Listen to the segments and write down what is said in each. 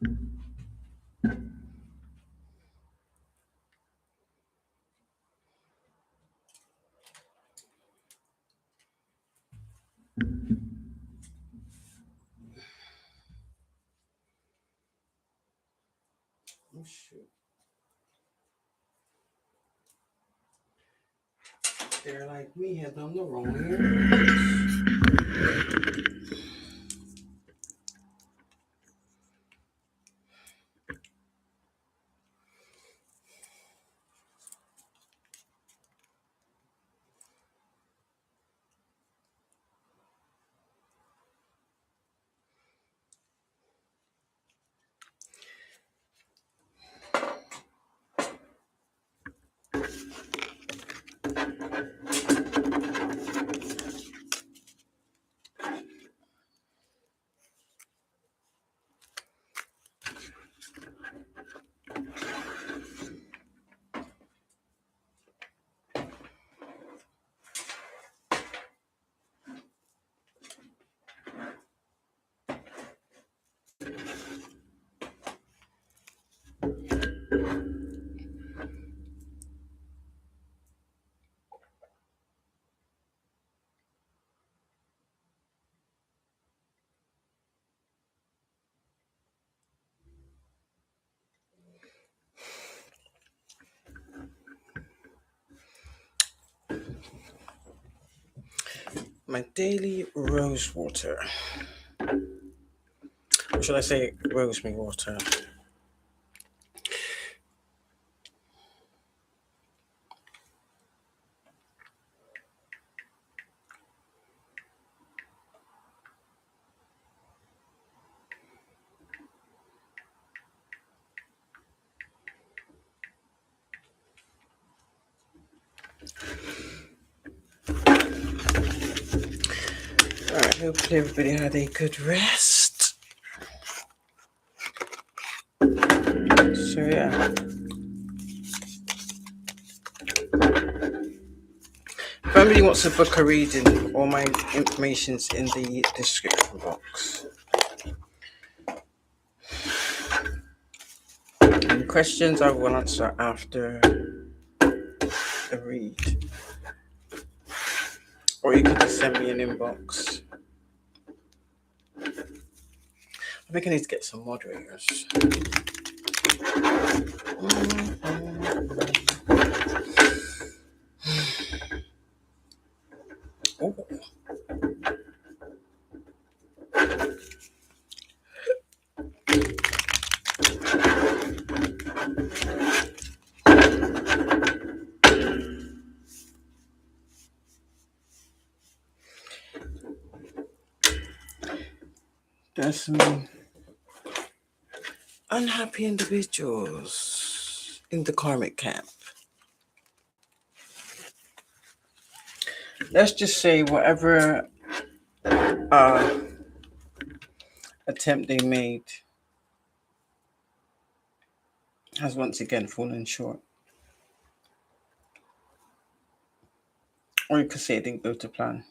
Oh shoot. They're like me, had done the wrong earbuds. My daily rose water. Or should I say rosemary water? Alright, hopefully everybody had a good rest. So yeah. If anybody wants a book or reading, all my information's in the description box. Any questions I will answer after the read. Or you can just send me an inbox. I think I need to get some moderators. Oh. There's some unhappy individuals in the karmic camp. Let's just say whatever attempt they made has once again fallen short. Or you could say it didn't go to plan.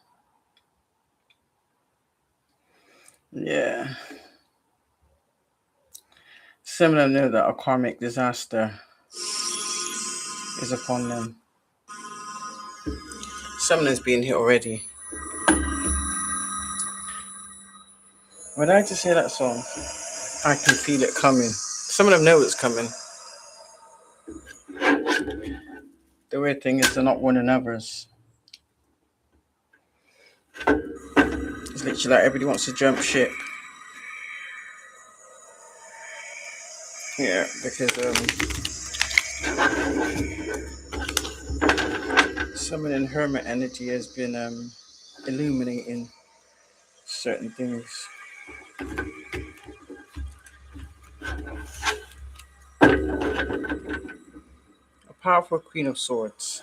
Yeah. Some of them know that a karmic disaster is upon them. Some of them's been here already. When I just hear that song, I can feel it coming. Some of them know it's coming. The weird thing is they're not warning others. It's literally like everybody wants to jump ship. Yeah, because summoning hermit energy has been illuminating certain things. A powerful Queen of Swords.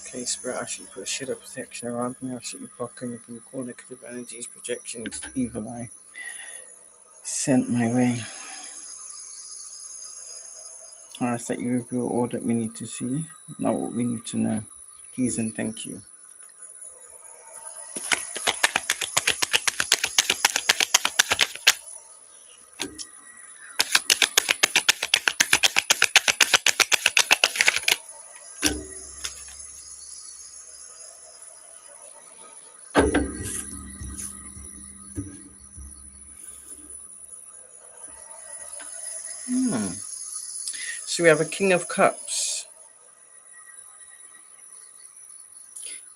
Okay, Spirit, I should put a shit of protection around me. I should be blocking from all negative energies, projections, evil eye sent my way. I ask that you reveal all that we need to see, not what we need to know. Please and thank you. So we have a King of Cups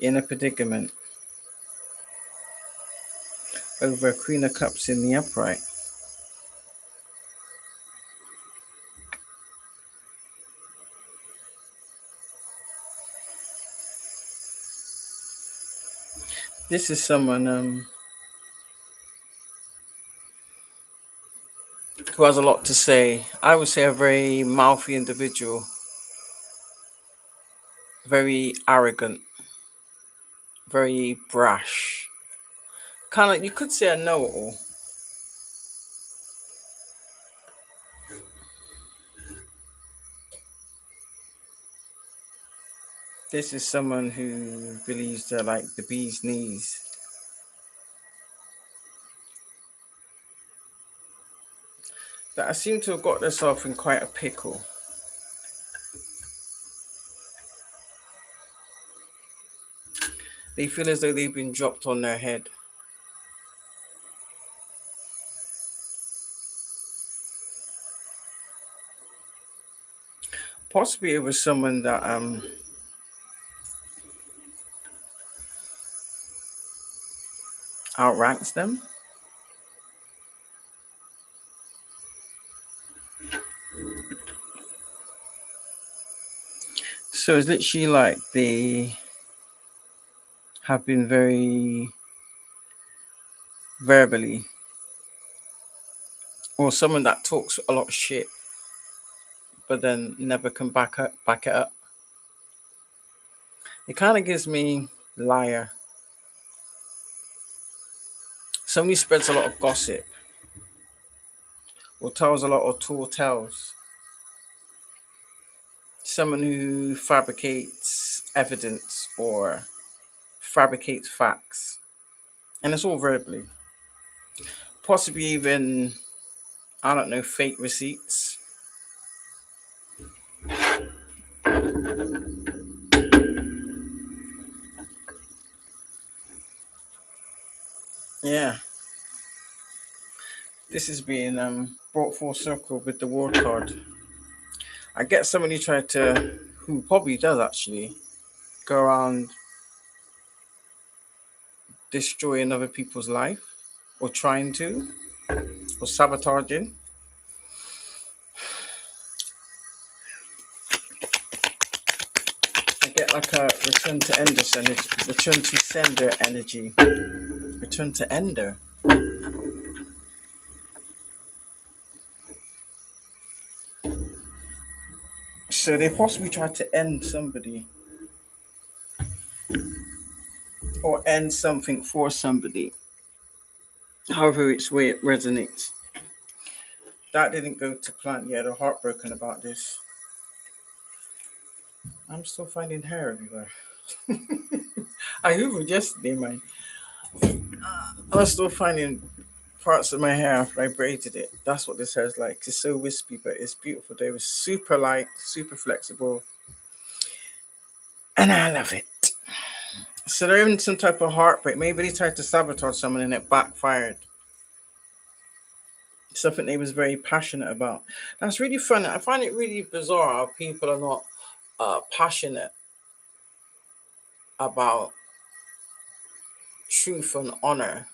in a predicament over a Queen of Cups in the upright. This is someone who has a lot to say. I would say a very mouthy individual, very arrogant, very brash. Kind of, you could say a know-it-all. This is someone who believes they're like the bee's knees. That I seem to have got themselves in quite a pickle. They feel as though they've been dropped on their head. Possibly it was someone that outranks them. So it's literally like they have been very verbally, or someone that talks a lot of shit, but then never can back it up. It kind of gives me liar. Somebody spreads a lot of gossip, or tells a lot of tall tales. Someone who fabricates evidence or fabricates facts, and it's all verbally. Possibly even, I don't know, fake receipts. Yeah. This is being brought full circle with the war card. I get someone who tried to, who probably does actually, go around destroying other people's life, or trying to, or sabotaging. I get like a return to Ender's energy, return to sender energy, return to Ender. So they possibly tried to end somebody, or end something for somebody, however which way it resonates. That didn't go to plan. Yeah, they're heartbroken about this. I'm still finding hair everywhere. I hoovered yesterday, man. I'm still finding parts of my hair after I braided it. That's what this hair is like. It's so wispy, but it's beautiful. They were super light, super flexible, and I love it. So they're in some type of heartbreak. Maybe they tried to sabotage someone and it backfired. Something they was very passionate about. That's really fun. I find it really bizarre how people are not passionate about truth and honor,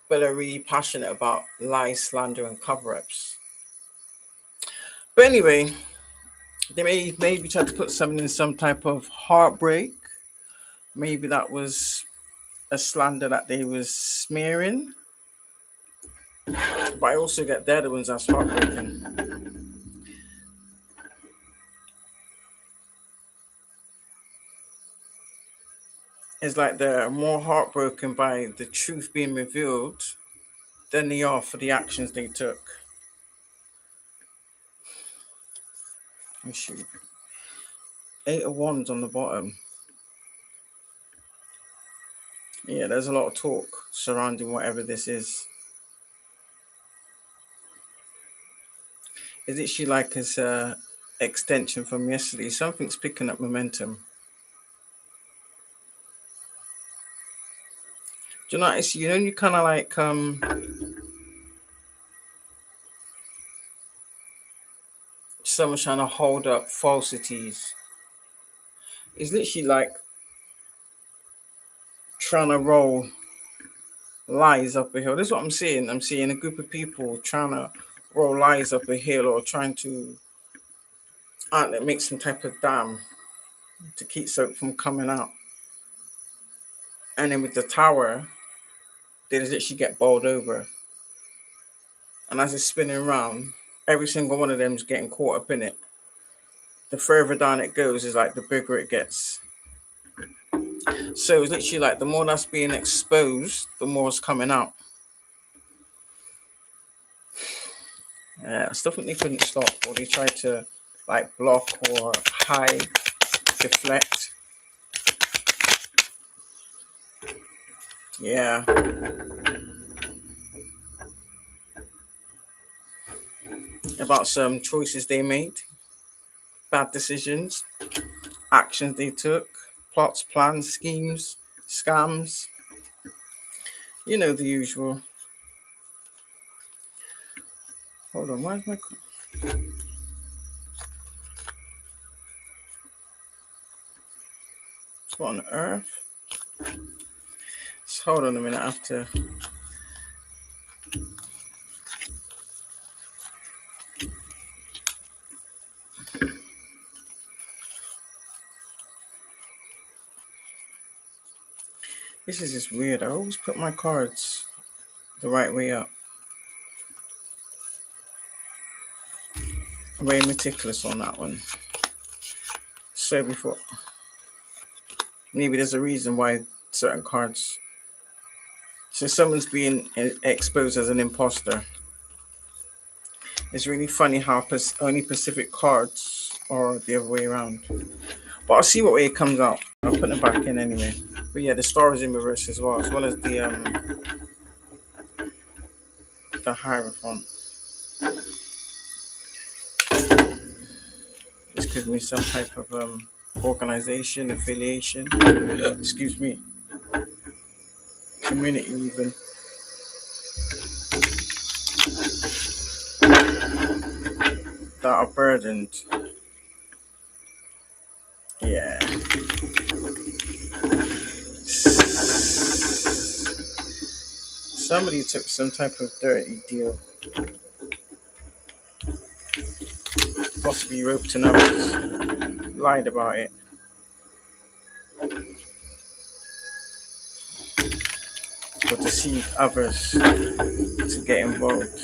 but are really passionate about lies, slander, and cover-ups. But anyway, they maybe try to put someone in some type of heartbreak. Maybe that was a slander that they was smearing. But I also get they're the ones that's heartbroken. It's like they're more heartbroken by the truth being revealed than they are for the actions they took. And shoot. 8 of Wands on the bottom. Yeah, there's a lot of talk surrounding whatever this is. Is it she like as a extension from yesterday? Something's picking up momentum. Do you know? It's, you know, you kind of like someone's trying to hold up falsities. It's literally like trying to roll lies up a hill. This is what I'm seeing. I'm seeing a group of people trying to roll lies up a hill or trying to make some type of dam to keep soap from coming out. And then with the tower, they just literally get bowled over. And as it's spinning around, every single one of them is getting caught up in it. The further down it goes is like the bigger it gets. So it's literally like the more that's being exposed, the more it's coming out. Stuff that they couldn't stop, or they tried to like block or hide, deflect. Yeah. About some choices they made, bad decisions, actions they took, plots, plans, schemes, scams. You know, the usual. Hold on, where's my... What on earth? Just hold on a minute after. This is just weird. I always put my cards the right way up. I'm very meticulous on that one. So before, maybe there's a reason why certain cards. So someone's being exposed as an imposter. It's really funny how only Pacific cards are the other way around. But I'll see what way it comes out. I'll put them back in anyway. But yeah, the star is in reverse as well as the Hierophant. This could be some type of organization, affiliation. Excuse me. Community even. That are burdened. Yeah. Somebody took some type of dirty deal. Possibly roped and others. Lied about it. Or deceived others to get involved.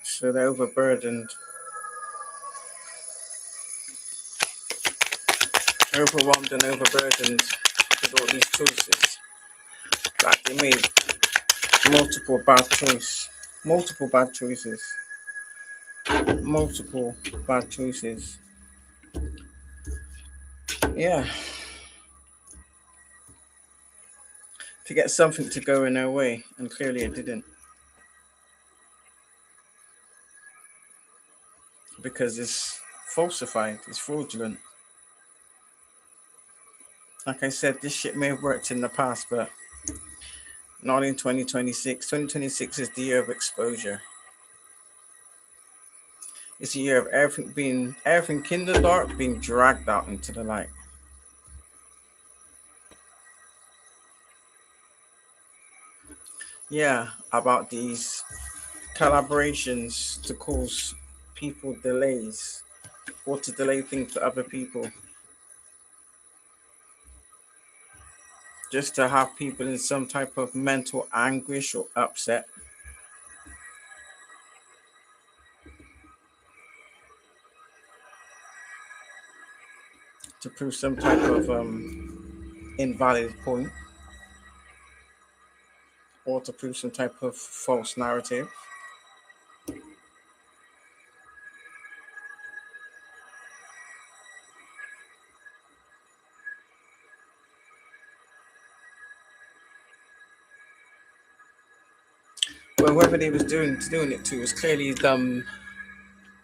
So they're overburdened. Overwhelmed and overburdened with all these choices. Like they made multiple bad choices. Yeah. To get something to go in their way, and clearly it didn't. Because it's falsified, it's fraudulent. Like I said, this shit may have worked in the past, but not in 2026. 2026 is the year of exposure. It's a year of everything in the dark being dragged out into the light. Yeah, about these collaborations to cause people delays or to delay things to other people. Just to have people in some type of mental anguish or upset. To prove some type of invalid point. Or to prove some type of false narrative. Well, whoever they was doing it to was clearly done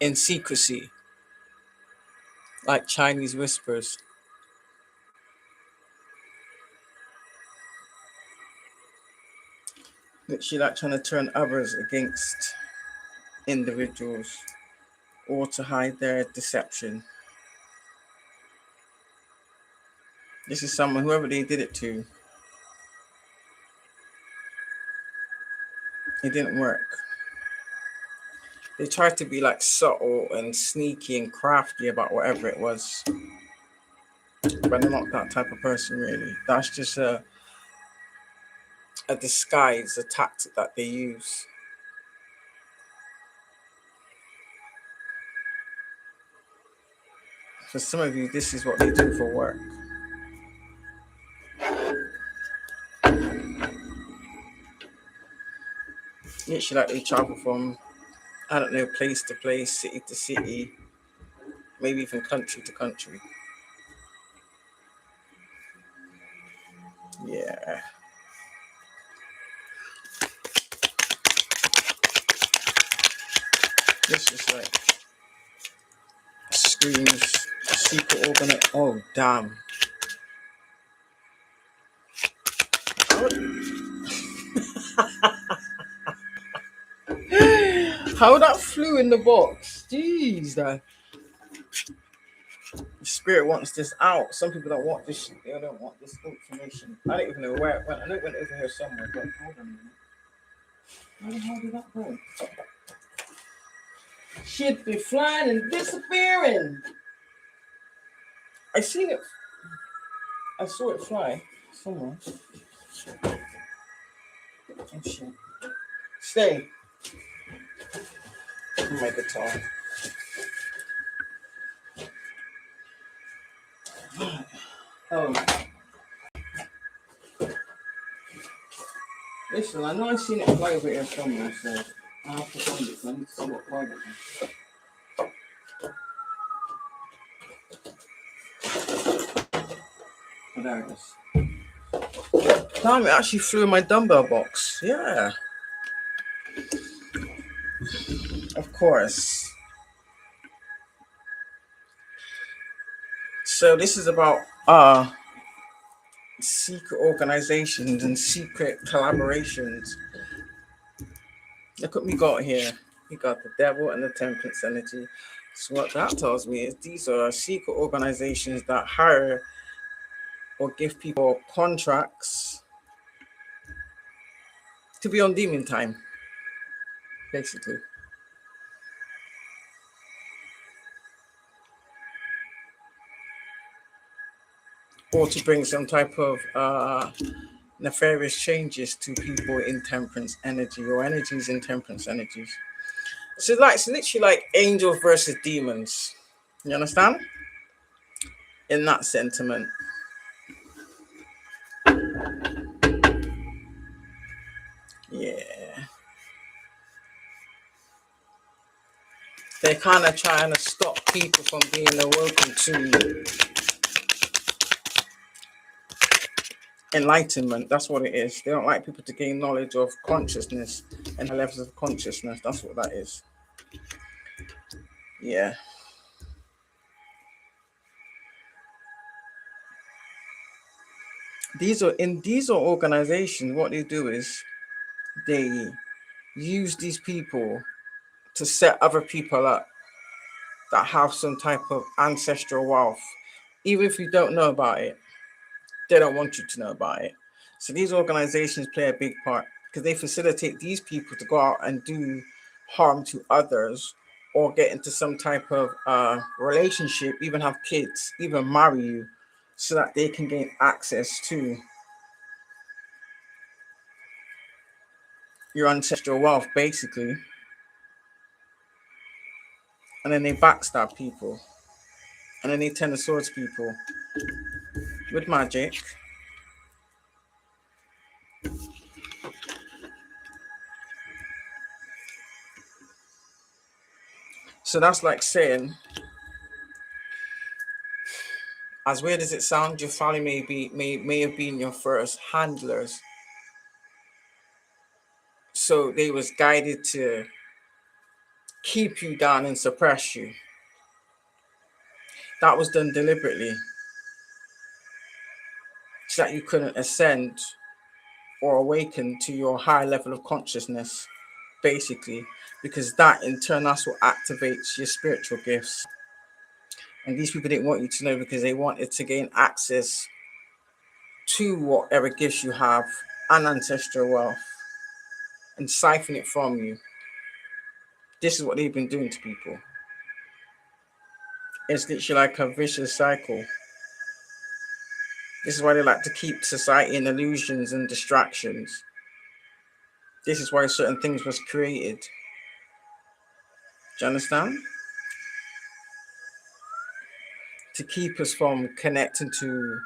in secrecy, like Chinese whispers. Literally like trying to turn others against individuals or to hide their deception. This is someone, whoever they did it to, it didn't work. They tried to be like subtle and sneaky and crafty about whatever it was. But they're not that type of person, really. That's just a disguise, a tactic that they use. For some of you, this is what they do for work. Literally, like they travel from, I don't know, place to place, city to city, maybe even country to country. Yeah. This is like screams secret organ. Oh, damn. How that flew in the box? Jeez, the spirit wants this out. Some people don't want this shit. They don't want this information. I don't even know where it went. I know it went over here somewhere, but hold on a minute. How the hell did that go? Shit be flying and disappearing. I seen it. I saw it fly somewhere. Oh shit. Stay. My guitar. Oh. Listen, I know I've seen it fly over here somewhere, so I have to find it. So I need to see what part it is. Oh, there it is. Damn, it actually flew in my dumbbell box. Yeah. Of course. So this is about secret organizations and secret collaborations. Look what we got here. We got the devil and the temperance energy. So what that tells me is these are secret organizations that hire or give people contracts to be on demon time, basically. Or to bring some type of nefarious changes to people in temperance energy or energies in temperance energies. So it's literally like angels versus demons. You understand? In that sentiment. Yeah. They're kind of trying to stop people from being awoken to enlightenment. That's what it is. They don't like people to gain knowledge of consciousness and levels of consciousness. That's what that is. Yeah. These are organizations. What they do is they use these people to set other people up that have some type of ancestral wealth. Even if you don't know about it, they don't want you to know about it. So these organizations play a big part because they facilitate these people to go out and do harm to others or get into some type of relationship, even have kids, even marry you, so that they can gain access to your ancestral wealth, basically. And then they backstab people. And then they Ten of Swords people with magic. So that's like saying, as weird as it sounds, your family may have been your first handlers So they was guided to keep you down and suppress you. That was done deliberately so that you couldn't ascend or awaken to your higher level of consciousness, basically, because that in turn, that's what activates your spiritual gifts. And these people didn't want you to know because they wanted to gain access to whatever gifts you have and ancestral wealth and siphon it from you. This is what they've been doing to people. It's literally like a vicious cycle. This is why they like to keep society in illusions and distractions. This is why certain things was created. Do you understand? To keep us from connecting to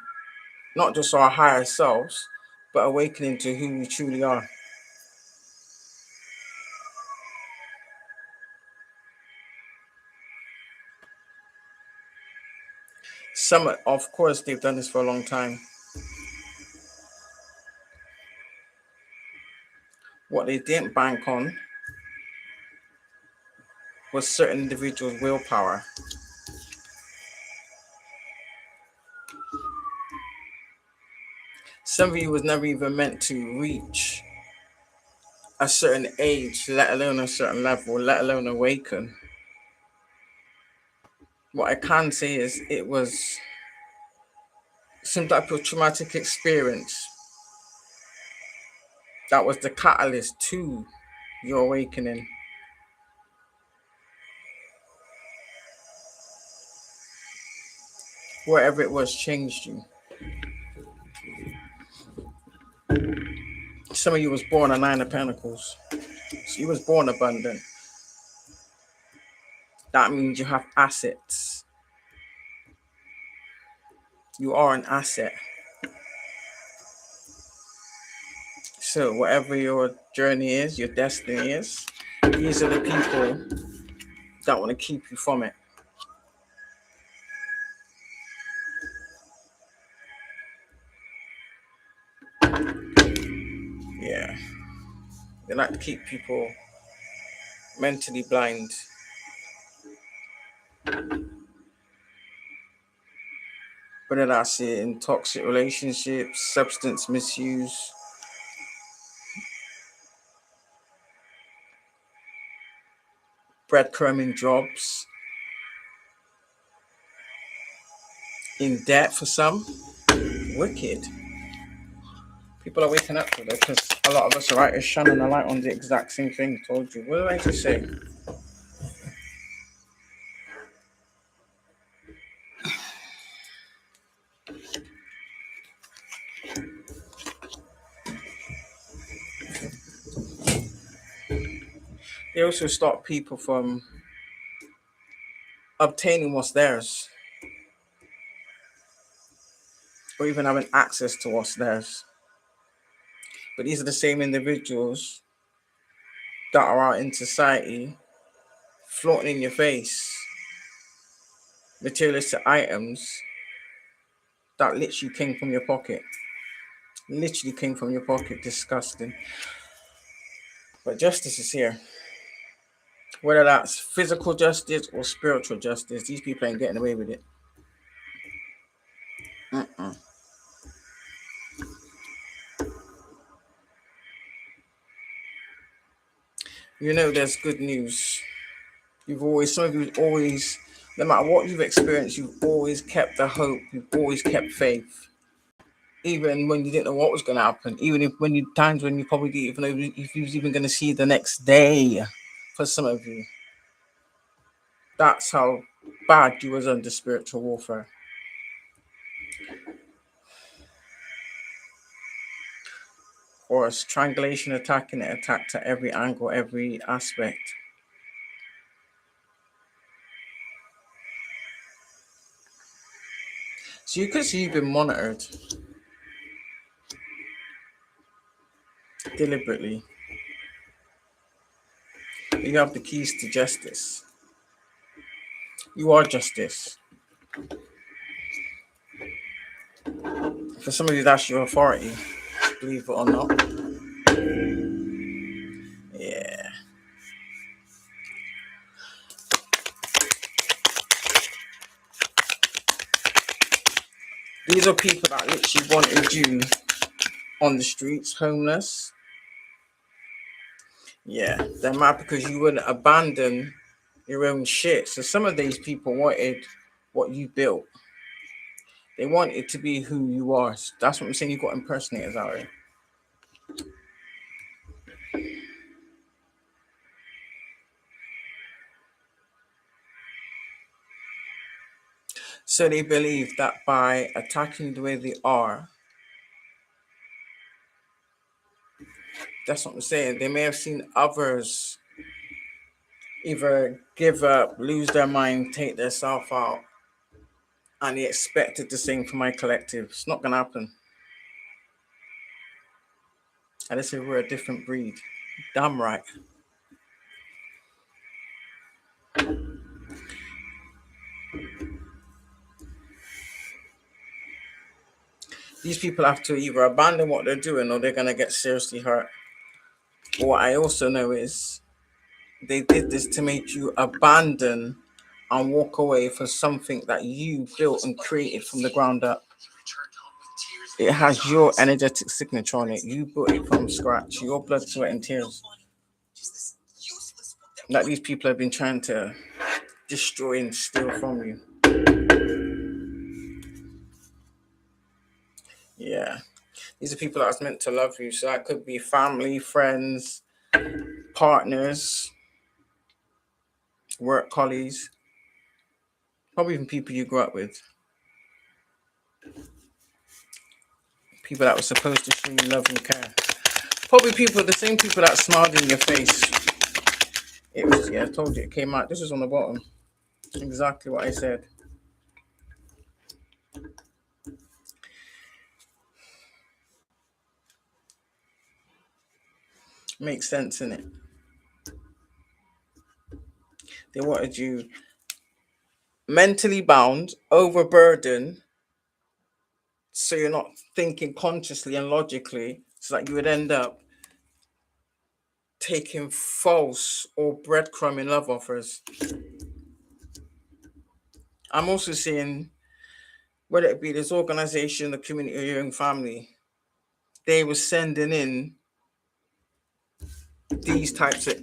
not just our higher selves, but awakening to who we truly are. Some, of course, they've done this for a long time. What they didn't bank on was certain individuals' willpower. Some of you was never even meant to reach a certain age, let alone a certain level, let alone awaken. What I can say is it was some type of traumatic experience that was the catalyst to your awakening. Whatever it was changed you. Some of you was born a 9 of Pentacles. So you was born abundant. That means you have assets. You are an asset. So whatever your journey is, your destiny is, these are the people that want to keep you from it. Yeah. They like to keep people mentally blind. Whether that's in toxic relationships, substance misuse, breadcrumbing jobs, in debt for some. Wicked. People are waking up to this because a lot of us are right is shining a light on the exact same thing. Told you. What did I just say? They also stop people from obtaining what's theirs, or even having access to what's theirs. But these are the same individuals that are out in society flaunting in your face materialistic items that literally came from your pocket. Literally came from your pocket. Disgusting. But justice is here. Whether that's physical justice or spiritual justice, these people ain't getting away with it. You know there's good news. Some of you always, no matter what you've experienced, you've always kept the hope. You've always kept faith. Even when you didn't know what was going to happen. Even if times when you probably didn't even know if you was even going to see the next day. For some of you. That's how bad you was under spiritual warfare. Or a triangulation attack, and it attacked at every angle, every aspect. So you could see you've been monitored deliberately. You have the keys to justice. You are justice. For some of you, that's your authority, believe it or not. Yeah. These are people that literally wanted you on the streets, homeless. Yeah, they're mad because you wouldn't abandon your own shit. So some of these people wanted what you built. They want it to be who you are. That's what I'm saying. You've got impersonators out here. So they believe that by attacking the way they are, that's what I'm saying. They may have seen others either give up, lose their mind, take their self out, and they expected the same for my collective. It's not going to happen. And they say we're a different breed. Damn right. These people have to either abandon what they're doing or they're going to get seriously hurt. But what I also know is they did this to make you abandon and walk away for something that you built and created from the ground up. It has your energetic signature on it. You built it from scratch, your blood, sweat, and tears. That these people have been trying to destroy and steal from you. Yeah. These are people that's meant to love you. So that could be family, friends, partners, work colleagues, probably even people you grew up with. People that were supposed to show you love and care. Probably people, the same people that smiled in your face. It was, yeah, I told you, it came out. This is on the bottom. Exactly what I said. Makes sense, innit? They wanted you mentally bound, overburdened, so you're not thinking consciously and logically, so that you would end up taking false or breadcrumbing love offers. I'm also seeing whether it be this organization, the community, or your own family, they were sending in these types of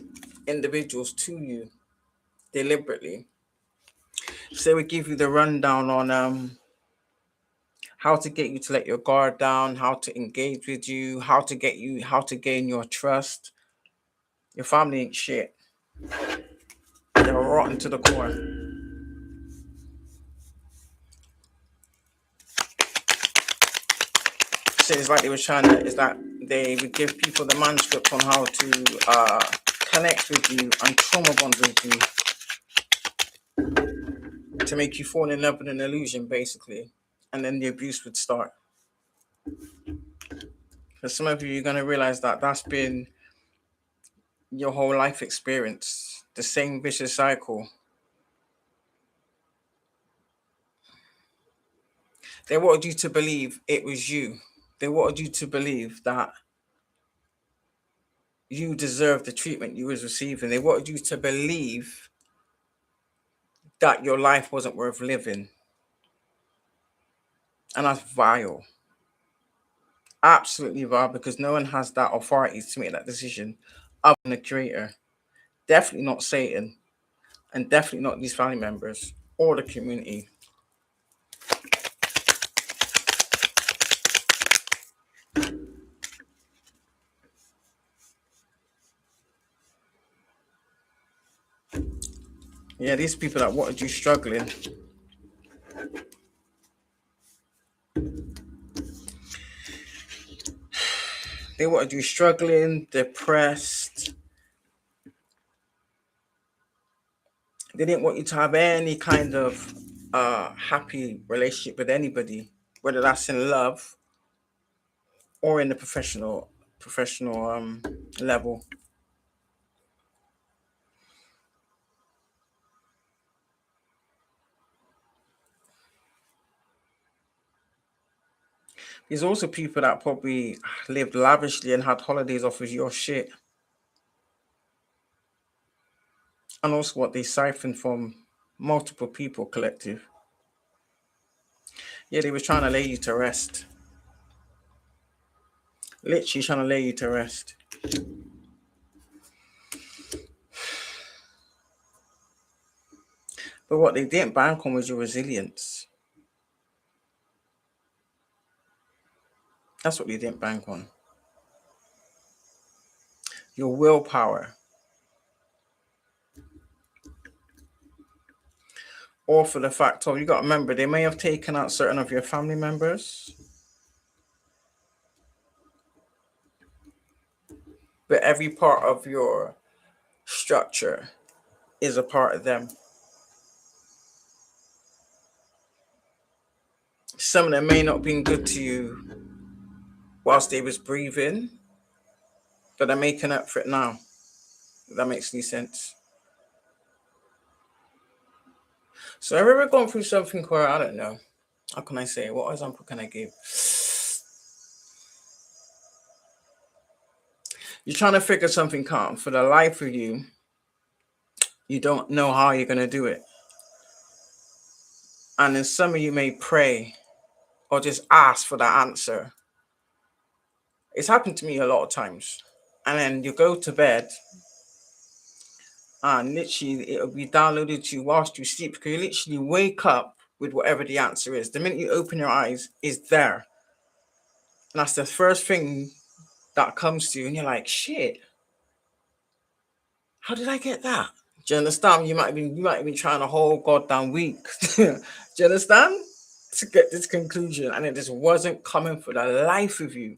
individuals to you deliberately. So they would give you the rundown on how to get you to let your guard down, how to engage with you, how to gain your trust. Your family ain't shit. They're rotten to the core. So it's like they were trying to, is that they would give people the manuscript on how to connect with you and trauma bond with you to make you fall in love with an illusion, basically. And then the abuse would start. For some of you, you're going to realize that that's been your whole life experience, the same vicious cycle. They wanted you to believe it was you. They wanted you to believe that you deserved the treatment you was receiving. They wanted you to believe that your life wasn't worth living. And that's vile. Absolutely vile, because no one has that authority to make that decision other than the creator. Definitely not Satan, and definitely not these family members or the community. Yeah, these people that wanted you struggling. They wanted you struggling, depressed. They didn't want you to have any kind of happy relationship with anybody, whether that's in love or in the professional level. There's also people that probably lived lavishly and had holidays off of your shit. And also what they siphon from multiple people collective. Yeah, they were trying to lay you to rest. Literally trying to lay you to rest. But what they didn't bank on was your resilience. That's what they didn't bank on. Your willpower. Or for the fact of, you got to remember, they may have taken out certain of your family members, but every part of your structure is a part of them. Some of them may not have been good to you whilst they was breathing, but they're making up for it now. If that makes any sense. So I've ever gone through something where, I don't know, how can I say, what example can I give? You're trying to figure something out. For the life of you, you don't know how you're going to do it. And then some of you may pray or just ask for that answer. It's happened to me a lot of times. And then you go to bed and literally it'll be downloaded to you whilst you sleep, because you literally wake up with whatever the answer is. The minute you open your eyes, it's there. And that's the first thing that comes to you, and you're like, shit, how did I get that? Do you understand? You might have been trying a whole goddamn week. Do you understand? To get this conclusion, and it just wasn't coming for the life of you.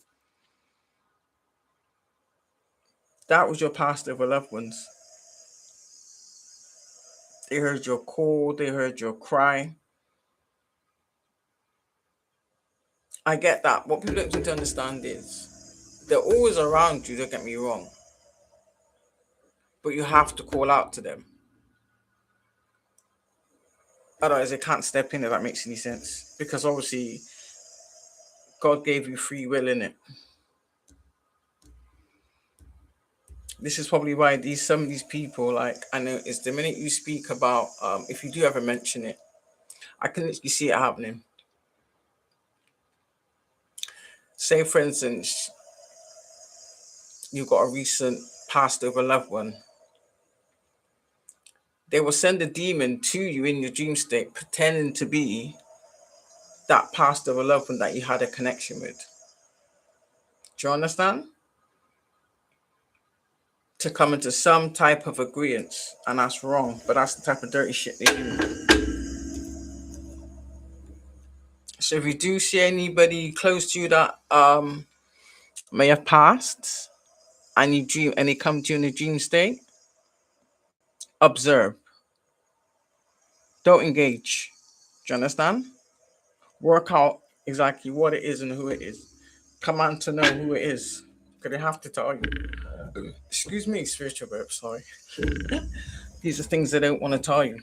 That was your past over loved ones. They heard your call, they heard your cry. I get that. What people don't seem to understand is they're always around you, don't get me wrong. But you have to call out to them. Otherwise, they can't step in, if that makes any sense. Because obviously, God gave you free will in it. This is probably why some of these people, like, I know it's the minute you speak about, if you do ever mention it, I can literally see it happening. Say, for instance, you've got a recent passed over loved one. They will send a demon to you in your dream state, pretending to be that passed over loved one that you had a connection with. Do you understand? To come into some type of agreement, and that's wrong, but that's the type of dirty shit they do. So if you do see anybody close to you that may have passed, and you dream and they come to you in a dream state, observe. Don't engage. Do you understand? Work out exactly what it is and who it is. Come on to know who it is, because they have to tell you. Excuse me, spiritual burp, sorry. These are things they don't want to tell you.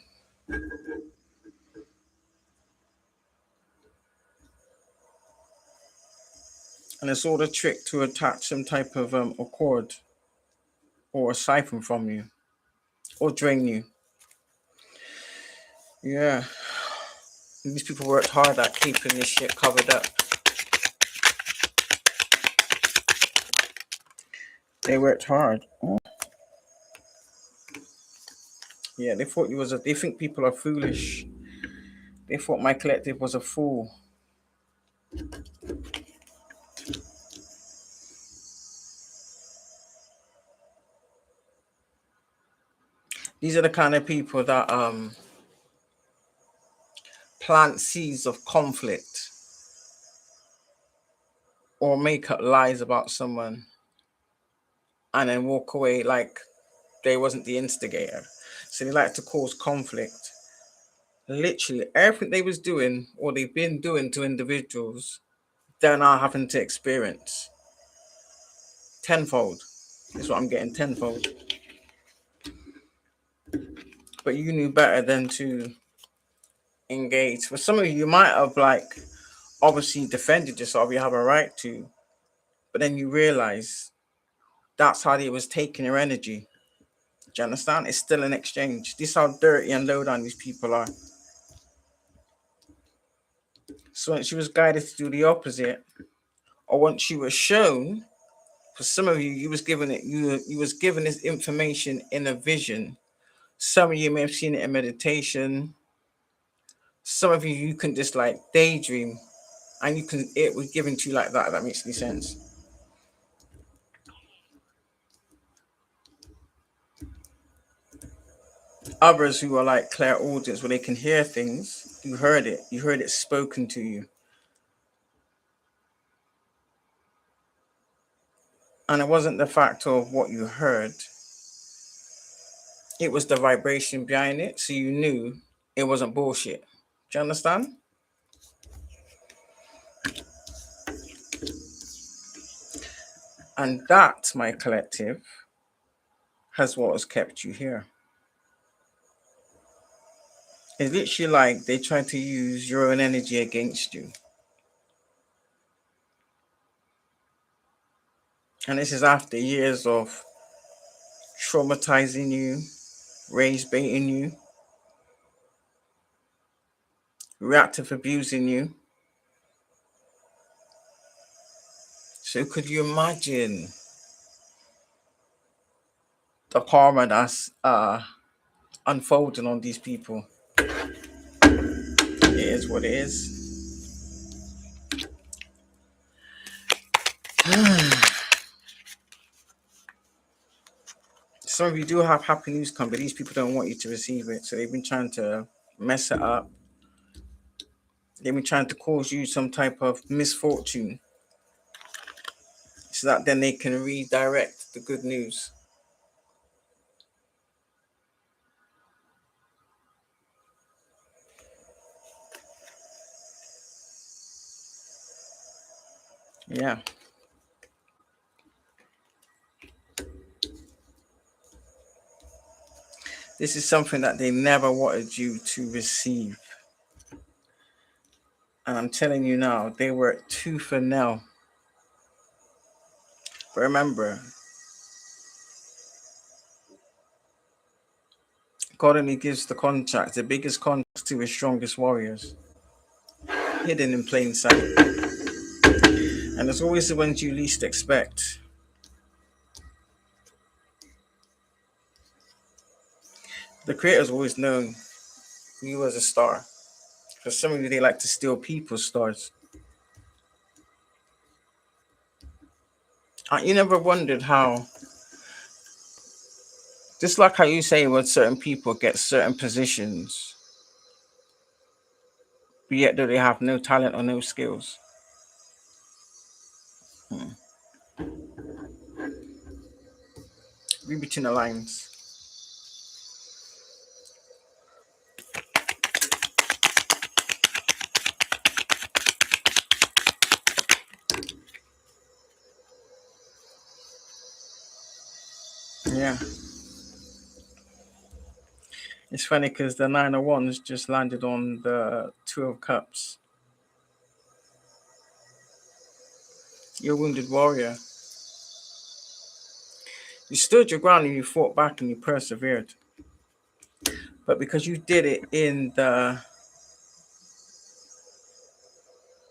And it's all a trick to attach some type of a cord or a siphon from you or drain you. Yeah. These people worked hard at keeping this shit covered up. They worked hard. Yeah, they thought they think people are foolish. They thought my collective was a fool. These are the kind of people that plant seeds of conflict or make up lies about someone and then walk away like they wasn't the instigator. So they like to cause conflict. Literally everything they was doing or they've been doing to individuals, they're now having to experience tenfold. That's what I'm getting, tenfold. But you knew better than to engage. For some of you might have like obviously defended yourself, you have a right to, but then you realize that's how they was taking your energy. Do you understand? It's still an exchange. This is how dirty and low down these people are. So once you was guided to do the opposite, or once you were shown, for some of you, you was given it, you was given this information in a vision. Some of you may have seen it in meditation. Some of you, you can just like daydream, and it was given to you like that. If that makes any sense. Others who are like clairaudience, where they can hear things, you heard it spoken to you. And it wasn't the fact of what you heard, it was the vibration behind it. So you knew it wasn't bullshit. Do you understand? And that, my collective, has what has kept you here. It's literally like they try to use your own energy against you. And this is after years of traumatizing you, rage baiting you, reactive abusing you. So could you imagine the karma that's unfolding on these people? It is what it is. Some of you do have happy news come, but these people don't want you to receive it. So they've been trying to mess it up. They've been trying to cause you some type of misfortune so that then they can redirect the good news. Yeah. This is something that they never wanted you to receive. And I'm telling you now, they were tooth and nail. But remember, God only gives the contracts, the biggest contracts, to his strongest warriors, hidden in plain sight. And it's always the ones you least expect. The creator's always known you as a star. For some of you, they like to steal people's stars. You never wondered how, just like how you say when certain people get certain positions, but yet do they have no talent or no skills? Read between the lines. Yeah. It's funny because the 9 of Wands just landed on the 2 of Cups. You're a wounded warrior. You stood your ground and you fought back and you persevered. But because you did it in the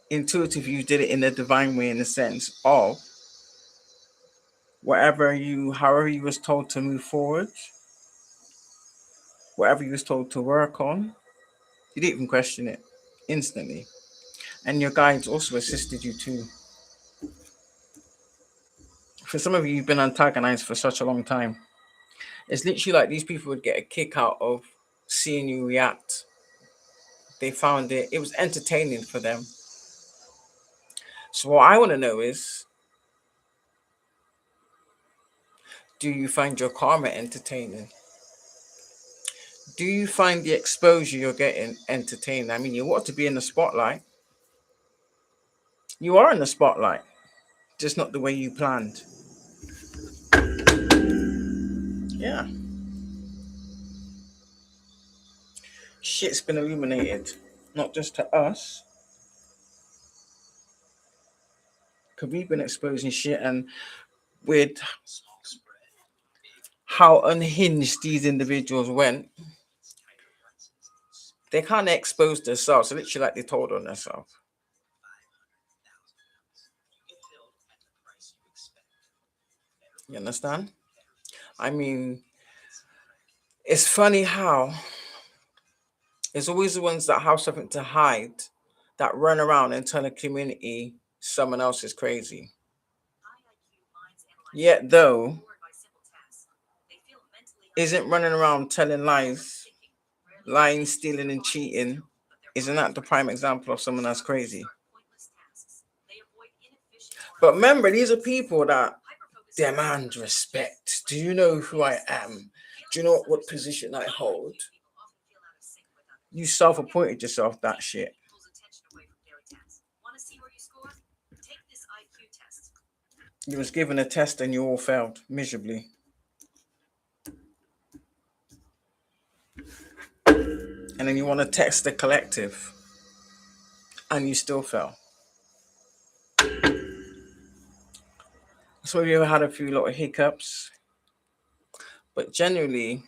intuitive, you did it in the divine way, in the sense of however you was told to move forward, whatever you was told to work on, you didn't even question it instantly. And your guides also assisted you too. For some of you, you've been antagonized for such a long time. It's literally like these people would get a kick out of seeing you react. They found it was entertaining for them. So what I want to know is, do you find your karma entertaining? Do you find the exposure you're getting entertaining? I mean, you want to be in the spotlight. You are in the spotlight, just not the way you planned. Yeah. Shit's been illuminated, not just to us, because we've been exposing shit, and with how unhinged these individuals went. They kind of exposed themselves, so literally like they told on themselves. You understand? I mean, it's funny how it's always the ones that have something to hide that run around and tell a community someone else is crazy. Yet, though, isn't running around telling lies, lying, stealing, and cheating, isn't that the prime example of someone that's crazy? But remember, these are people that demand respect. Do you know who I am? Do you know what position I hold? You self-appointed yourself that shit. You was given a test and you all failed miserably. And then you want to text the collective and you still fail. So you ever had a few little hiccups. But generally,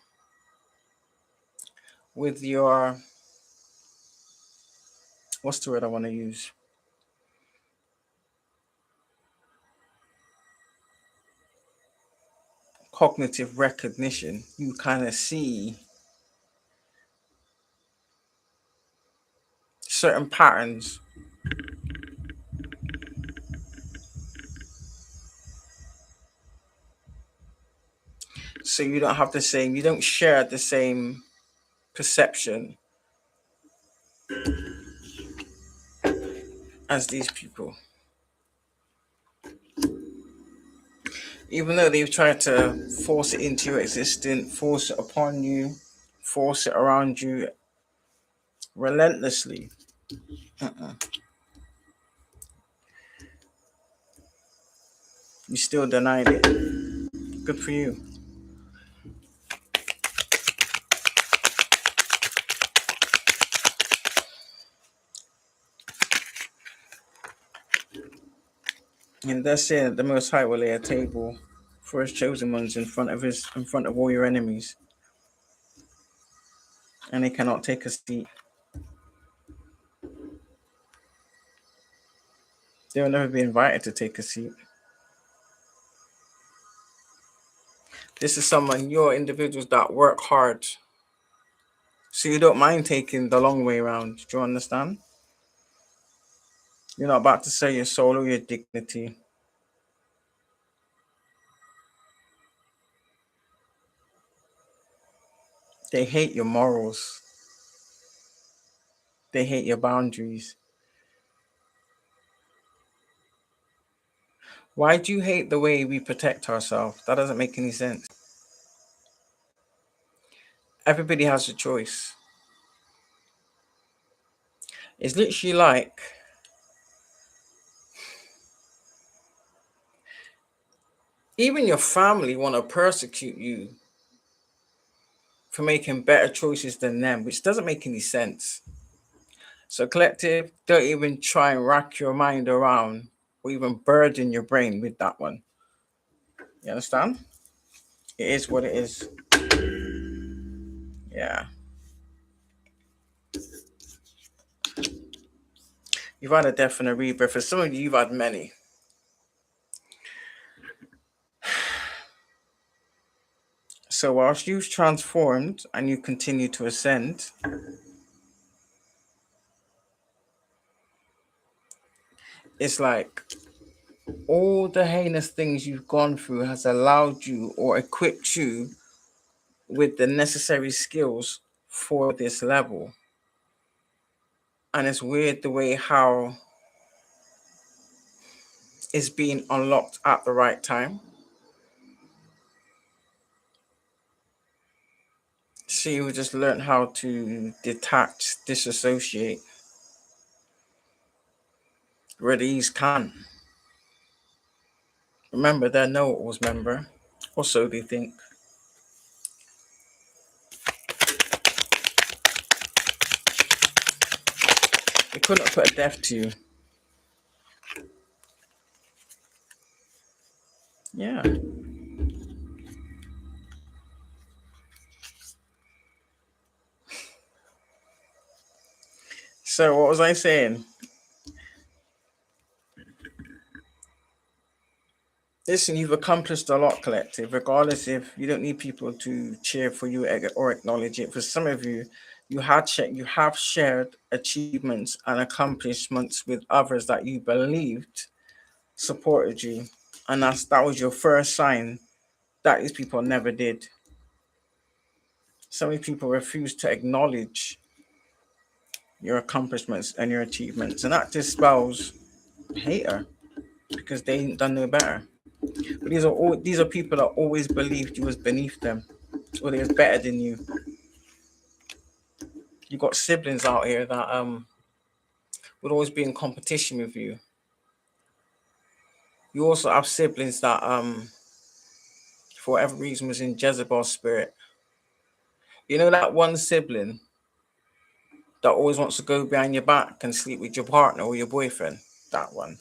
with your, what's the word I want to use? Cognitive recognition, you kind of see certain patterns. So you don't have the same, you don't share the same perception as these people. Even though they've tried to force it into your existence, force it upon you, force it around you relentlessly. You still denied it. Good for you. And that's it. The Most High will lay a table for His chosen ones in front of all your enemies, and they cannot take a seat. They will never be invited to take a seat. This is someone, you're individuals that work hard, so you don't mind taking the long way around. Do you understand? You're not about to sell your soul or your dignity. They hate your morals. They hate your boundaries. Why do you hate the way we protect ourselves? That doesn't make any sense. Everybody has a choice. It's literally like even your family want to persecute you for making better choices than them, which doesn't make any sense. So collective, don't even try and rack your mind around or even burden your brain with that one. You understand? It is what it is. Yeah. You've had a death and a rebirth. For some of you, you've had many. So whilst you've transformed and you continue to ascend, it's like all the heinous things you've gone through has allowed you or equipped you with the necessary skills for this level. And it's weird the way how it's being unlocked at the right time. So you just learn how to detach, disassociate, where these can. Remember, they're know-it-alls, member, or so they think. They couldn't put a death to you. Yeah. So what was I saying? Listen, you've accomplished a lot, collective, regardless if you don't need people to cheer for you or acknowledge it. For some of you, you have shared achievements and accomplishments with others that you believed supported you. And that was your first sign that these people never did. So many people refuse to acknowledge your accomplishments and your achievements. And that dispels hater because they ain't done no better. But these are people that always believed you was beneath them or they was better than you. You got siblings out here that would always be in competition with you. You also have siblings that for whatever reason was in Jezebel's spirit. You know that one sibling that always wants to go behind your back and sleep with your partner or your boyfriend? That one.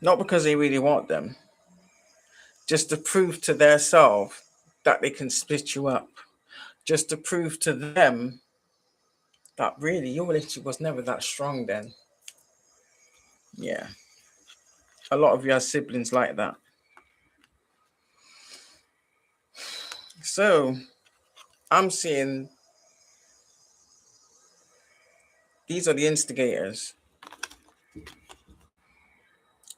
Not because they really want them, just to prove to their self that they can split you up. Just to prove to them that really your relationship was never that strong then. Yeah. A lot of you have siblings like that. So I'm seeing these are the instigators.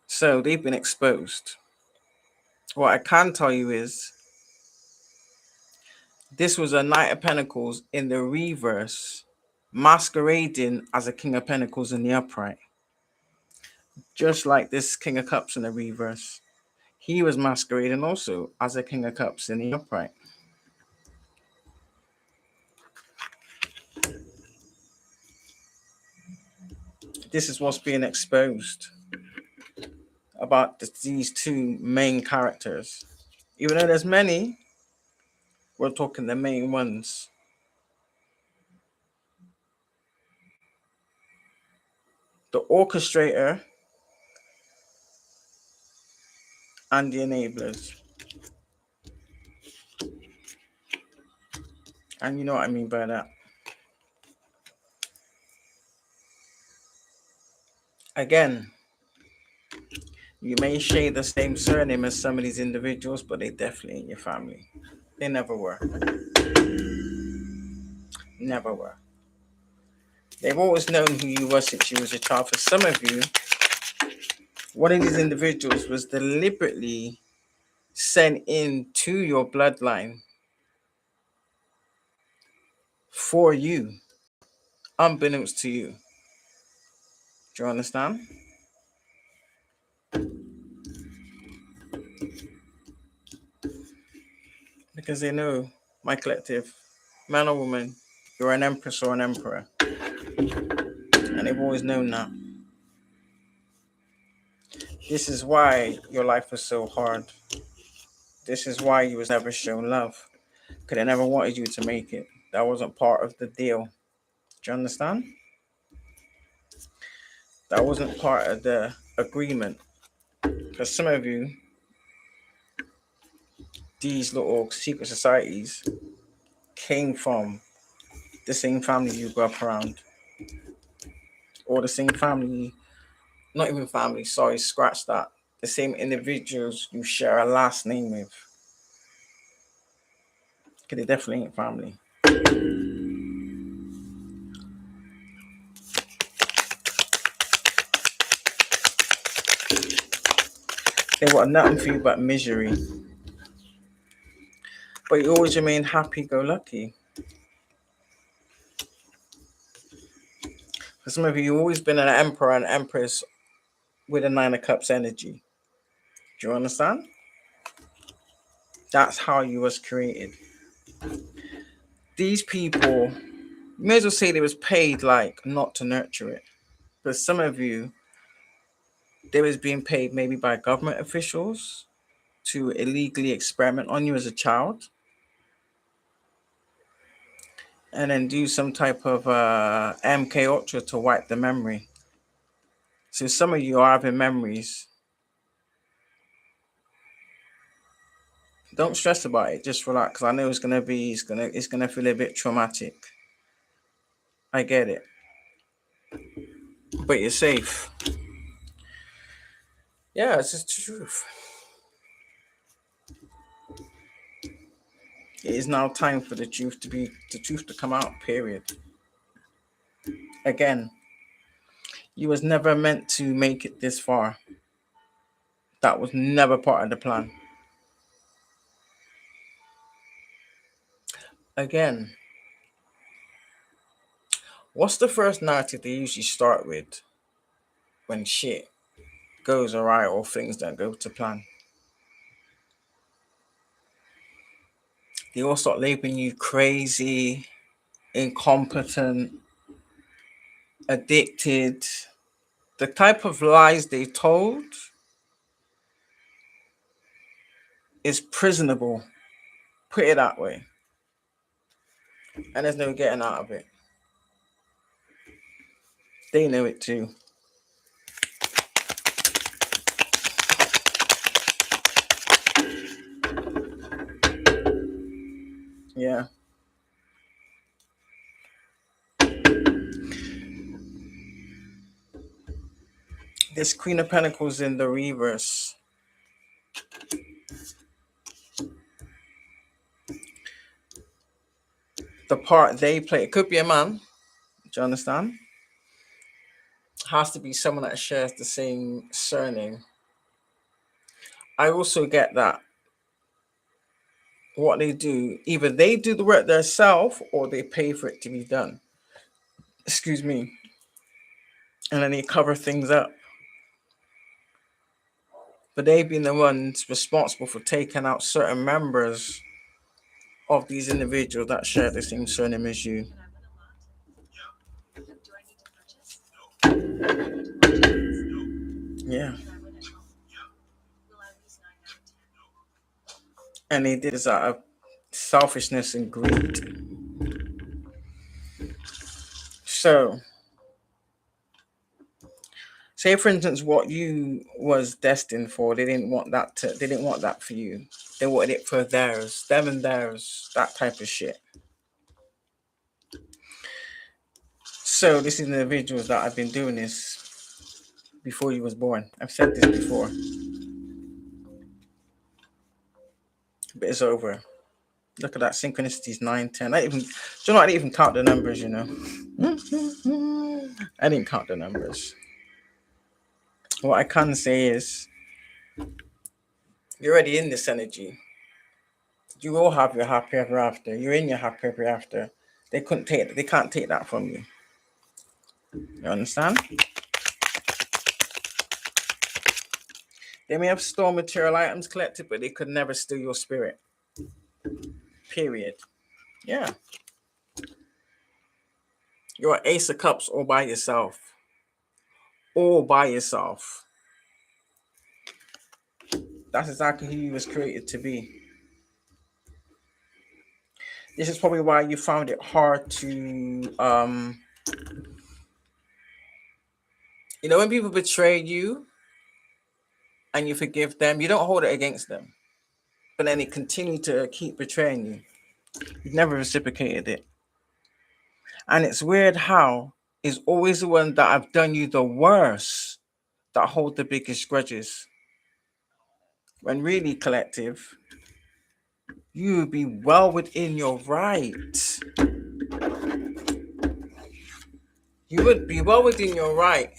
So they've been exposed. What I can tell you is this was a Knight of Pentacles in the reverse, masquerading as a King of Pentacles in the upright. Just like this King of Cups in the reverse. He was masquerading also as a King of Cups in the upright. This is what's being exposed about these two main characters. Even though there's many, we're talking the main ones. The orchestrator and the enablers. And you know what I mean by that. Again, you may share the same surname as some of these individuals, but they definitely ain't your family. They never were. Never were. They've always known who you were since you was a child. For some of you, one of these individuals was deliberately sent into your bloodline for you, unbeknownst to you. Do you understand? Because they know, my collective, man or woman, you're an empress or an emperor. And they've always known that. This is why your life was so hard. This is why you was never shown love. Because they never wanted you to make it. That wasn't part of the deal. Do you understand? That wasn't part of the agreement. Because some of you, these little secret societies, came from the same family you grew up around. Or the same family, not even family, sorry, scratch that. The same individuals you share a last name with. Because they definitely ain't family. They want nothing for you but misery. But you always remain happy-go-lucky. For some of you, you've always been an emperor and empress with a Nine of Cups energy. Do you understand? That's how you was created. These people, you may as well say they was paid like not to nurture it. But some of you, they was being paid maybe by government officials to illegally experiment on you as a child. And then do some type of MK Ultra to wipe the memory. So some of you are having memories Don't stress about it. Just relax. I know it's gonna feel a bit traumatic. I get it, but you're safe. Yeah, it's just the truth. It is now time for the truth to come out. Period. Again, you was never meant to make it this far. That was never part of the plan. Again, what's the first narrative they usually start with when shit goes awry or things don't go to plan? They all start labeling you crazy, incompetent, addicted. The type of lies they told is prisonable. Put it that way. And there's no getting out of it. They know it too. Yeah. This Queen of Pentacles in the reverse. The part they play, it could be a man. Do you understand? Has to be someone that shares the same surname. I also get that what they do, either they do the work themselves or they pay for it to be done. Excuse me. And then they cover things up. But they've been the ones responsible for taking out certain members of these individuals that share the same surname as you. Yeah. And they did this out of selfishness and greed. So, say for instance, what you was destined for, they didn't want that for you. They wanted it for theirs, them and theirs, that type of shit. So this is individuals that I've been doing this before you was born. I've said this before. But it's over. Look at that, synchronicities 9, 10. I didn't even count the numbers, you know. I didn't count the numbers. What I can say is you're already in this energy. You will have your happy ever after. You're in your happy ever after. They can't take that from you. You understand? They may have stolen material items collected, but they could never steal your spirit. Period. Yeah. You're an Ace of Cups all by yourself. All by yourself. That's exactly who you was created to be. This is probably why you found it hard to when people betray you and you forgive them, you don't hold it against them. But then they continue to keep betraying you. You've never reciprocated it. And it's weird how it's always the one that have done you the worst that hold the biggest grudges. When really, collective, you would be well within your right. You would be well within your right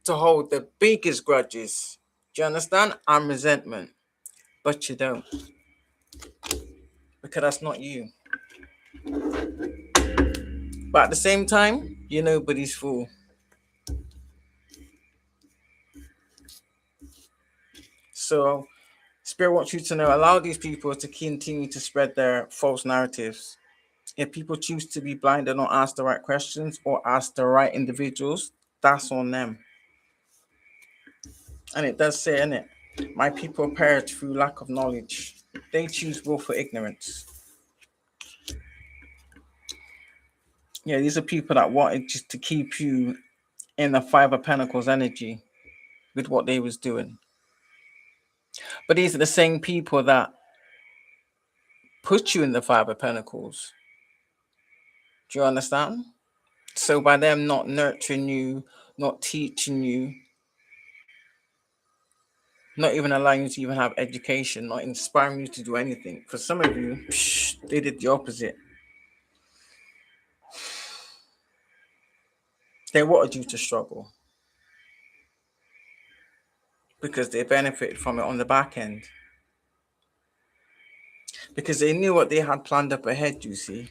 to hold the biggest grudges. Do you understand? And resentment. But you don't. Because that's not you. But at the same time, you're nobody's fool. So Spirit wants you to know, allow these people to continue to spread their false narratives. If people choose to be blind and not ask the right questions or ask the right individuals, that's on them. And it does say in it, my people perish through lack of knowledge. They choose willful ignorance. Yeah, these are people that wanted just to keep you in the Five of Pentacles energy with what they was doing. But these are the same people that put you in the Five of Pentacles. Do you understand? So by them not nurturing you, not teaching you, not even allowing you to even have education, not inspiring you to do anything. For some of you, they did the opposite. They wanted you to struggle because they benefited from it on the back end. Because they knew what they had planned up ahead, you see.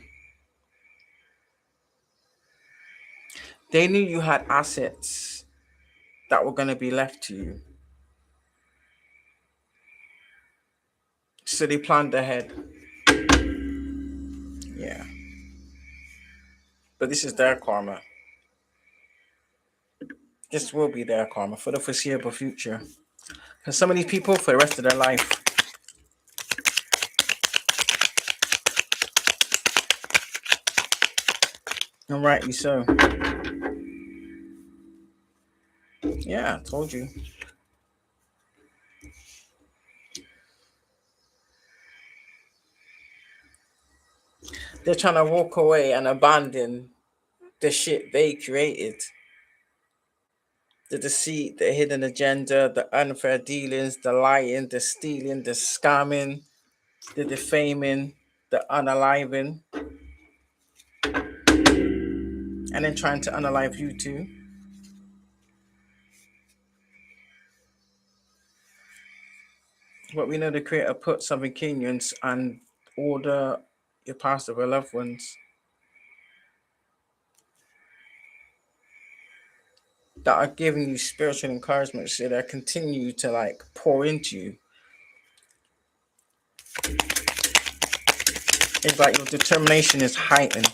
They knew you had assets that were going to be left to you. So they planned ahead. Yeah. But this is their karma. This will be their karma for the foreseeable future. For some of these people, for the rest of their life. And rightly so. Yeah, I told you. They're trying to walk away and abandon the shit they created. The deceit, the hidden agenda, the unfair dealings, the lying, the stealing, the scamming, the defaming, the unaliving. And then trying to unalive you too. But we know the Creator put some in you and order your past of your loved ones that are giving you spiritual encouragement, so they continue to like pour into you. It's like your determination is heightened.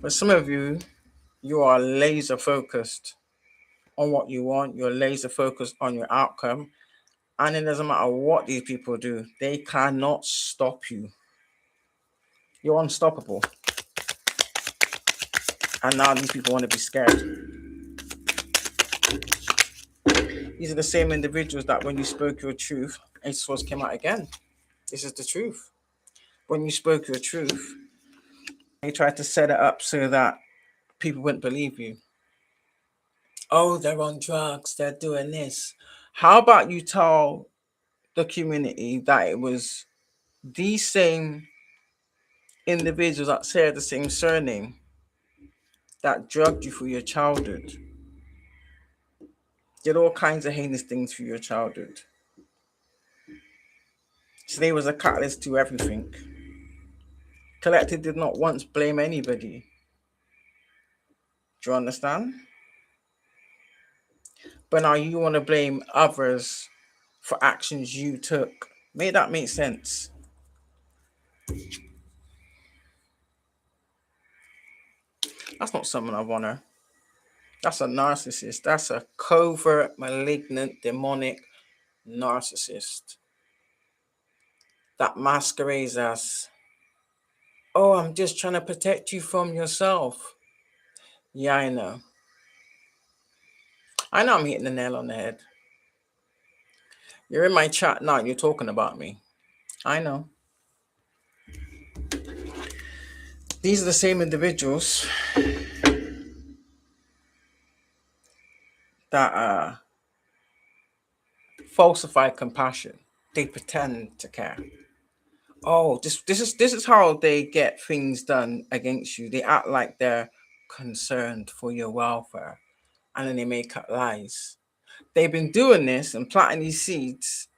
But some of you, you are laser focused on what you want. You're laser focused on your outcome. And it doesn't matter what these people do, they cannot stop you. You're unstoppable. And now these people want to be scared. These are the same individuals that when you spoke your truth, Ace of Swords came out again. This is the truth. When you spoke your truth, they tried to set it up so that people wouldn't believe you. Oh, they're on drugs, they're doing this. How about you tell the community that it was these same individuals that share the same surname that drugged you through your childhood, did all kinds of heinous things through your childhood. So they was a catalyst to everything. Collective did not once blame anybody. Do you understand? But now you want to blame others for actions you took. May that make sense? That's not someone I want to. That's a narcissist. That's a covert, malignant, demonic narcissist that masquerades as, oh, I'm just trying to protect you from yourself. Yeah, I know. I know I'm hitting the nail on the head. You're in my chat now. You're talking about me. I know. These are the same individuals that falsify compassion. They pretend to care. Oh, this is how they get things done against you. They act like they're concerned for your welfare, and then they make up lies. They've been doing this and planting these seeds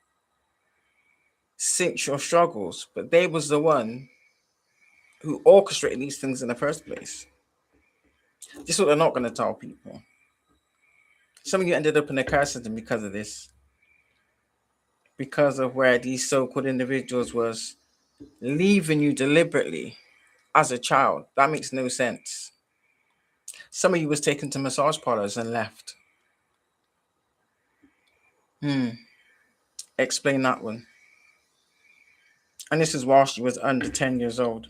since your struggles, but they was the one who orchestrated these things in the first place. This is what they're not going to tell people. Some of you ended up in a care system because of this, because of where these so-called individuals was leaving you deliberately as a child. That makes no sense. Some of you was taken to massage parlors and left. Explain that one. And this is while she was under 10 years old.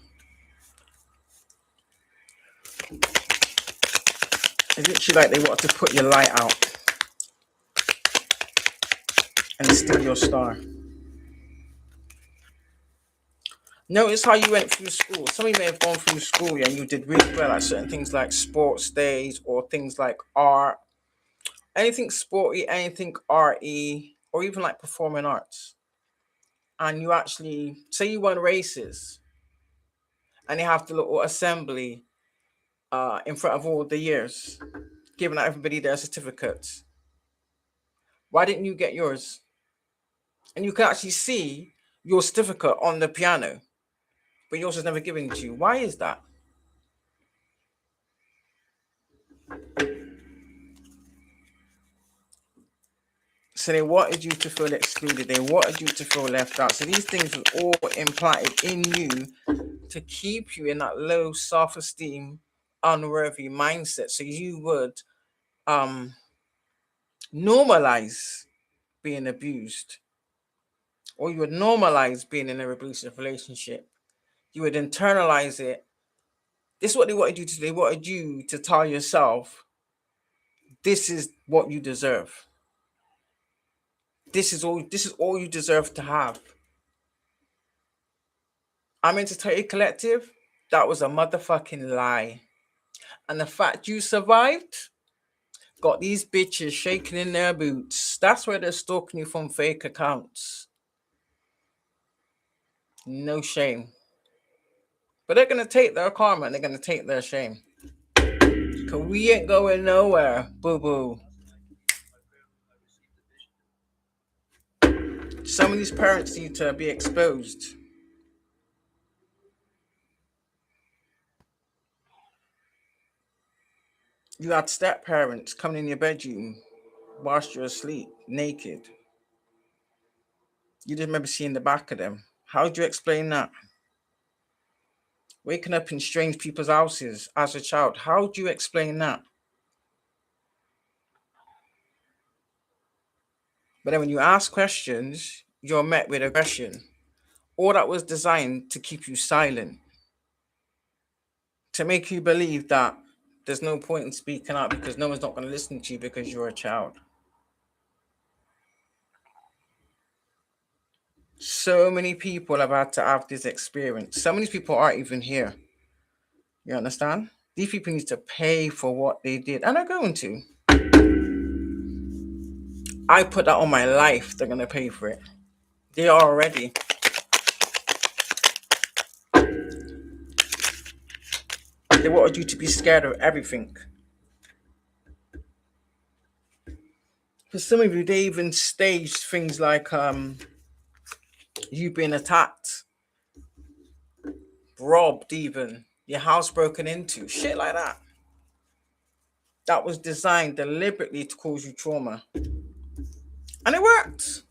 It's literally like they want to put your light out and steal your star. Notice how you went through school. Some of you may have gone through school, yeah, and you did really well at certain things like sports days or things like art, anything sporty, anything RE, or even like performing arts. And you actually say you won races and you have the little assembly in front of all the years, giving out everybody their certificates. Why didn't you get yours? And you can actually see your certificate on the piano, but yours is never given to you. Why is that? So they wanted you to feel excluded. They wanted you to feel left out. So these things were all implanted in you to keep you in that low self-esteem, unworthy mindset. So you would normalize being abused, or you would normalize being in a abusive relationship. You would internalize it. This is what they wanted you to do. They wanted you to tell yourself, this is what you deserve. This is all you deserve to have. I'm Entertainment Collective. That was a motherfucking lie. And the fact you survived got these bitches shaking in their boots. That's where they're stalking you from fake accounts. No shame. But they're going to take their karma and they're going to take their shame. Because we ain't going nowhere, boo-boo. Some of these parents need to be exposed. You had step parents coming in your bedroom whilst you're asleep, naked. You just remember seeing the back of them. How do you explain that? Waking up in strange people's houses as a child. How do you explain that? But then when you ask questions, you're met with aggression. All that was designed to keep you silent, to make you believe that there's no point in speaking out because no one's not going to listen to you because you're a child. So many people have had to have this experience. Some of these people aren't even here. You understand? These people need to pay for what they did, and they're going to. I put that on my life. They're going to pay for it. They are already. They wanted you to be scared of everything. For some of you, they even staged things like you being attacked, robbed, even your house broken into, shit like that. That was designed deliberately to cause you trauma. And it worked.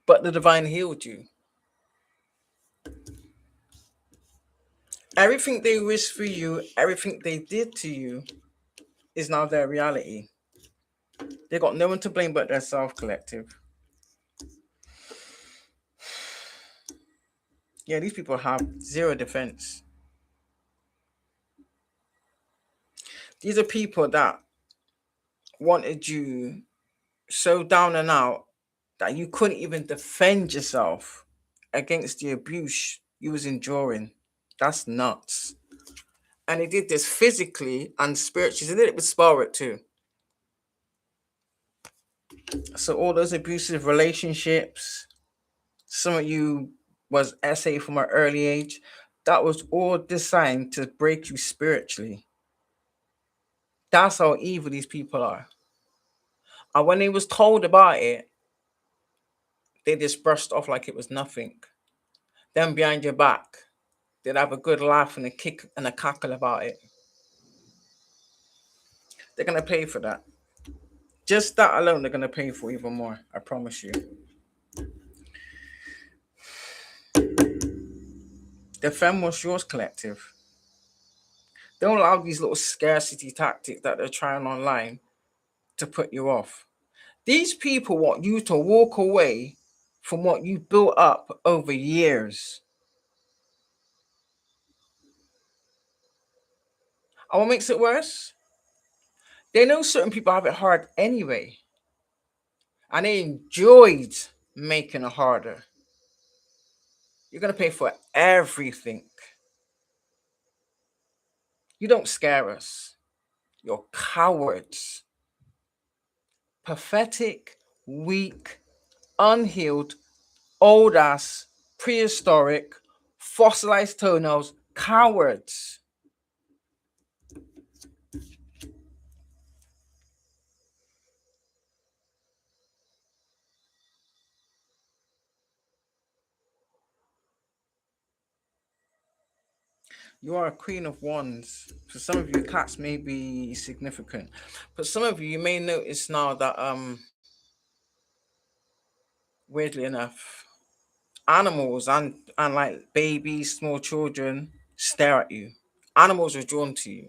But the divine healed you. Everything they wished for you, everything they did to you is now their reality. They got no one to blame but their self, collective. Yeah, these people have zero defense. These are people that wanted you so down and out that you couldn't even defend yourself against the abuse you was enduring. That's nuts. And they did this physically and spiritually. They did it with spirit too. So all those abusive relationships, some of you was SA from an early age, that was all designed to break you spiritually. That's how evil these people are. And when they was told about it, they just brushed off like it was nothing. Then behind your back, they'd have a good laugh and a kick and a cackle about it. They're gonna pay for that. Just that alone, they're gonna pay for even more. I promise you. Defend what's yours, collective. Don't allow these little scarcity tactics that they're trying online to put you off. These people want you to walk away from what you built up over years. And what makes it worse? They know certain people have it hard anyway. And they enjoyed making it harder. You're going to pay for everything. You don't scare us. You're cowards. Pathetic, weak, unhealed, old ass, prehistoric, fossilized toenails, cowards. You are a queen of wands. For some of you, cats may be significant, but some of you may notice now that weirdly enough, animals and like babies, small children stare at you. Animals are drawn to you.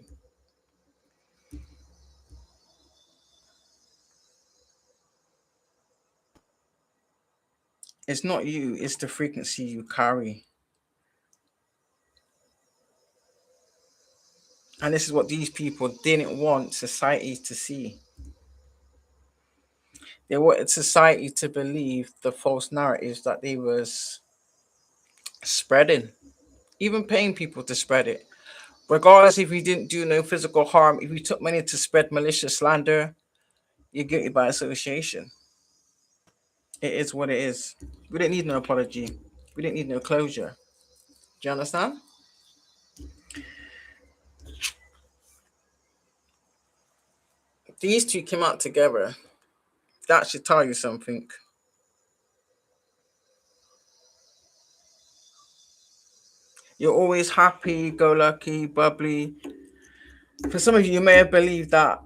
It's not you, it's the frequency you carry. And this is what these people didn't want society to see. They wanted society to believe the false narratives that they was spreading, even paying people to spread it. Regardless if you didn't do no physical harm, if you took money to spread malicious slander, you're guilty by association. It is what it is. We didn't need no apology. We didn't need no closure. Do you understand? These two came out together. That should tell you something. You're always happy, go lucky, bubbly. For some of you, you may have believed that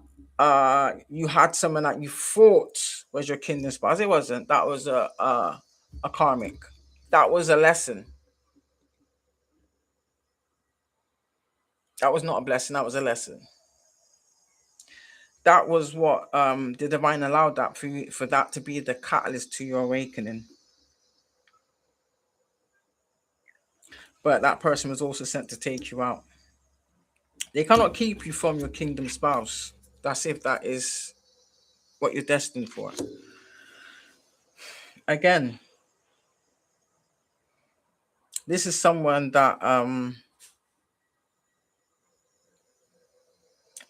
you had someone that you thought was your kindred spouse. It wasn't. That was a karmic. That was a lesson. That was not a blessing. That was a lesson. That was what the divine allowed that for you, for that to be the catalyst to your awakening. But that person was also sent to take you out. They cannot keep you from your kingdom spouse. That's if that is what you're destined for. Again, this is someone that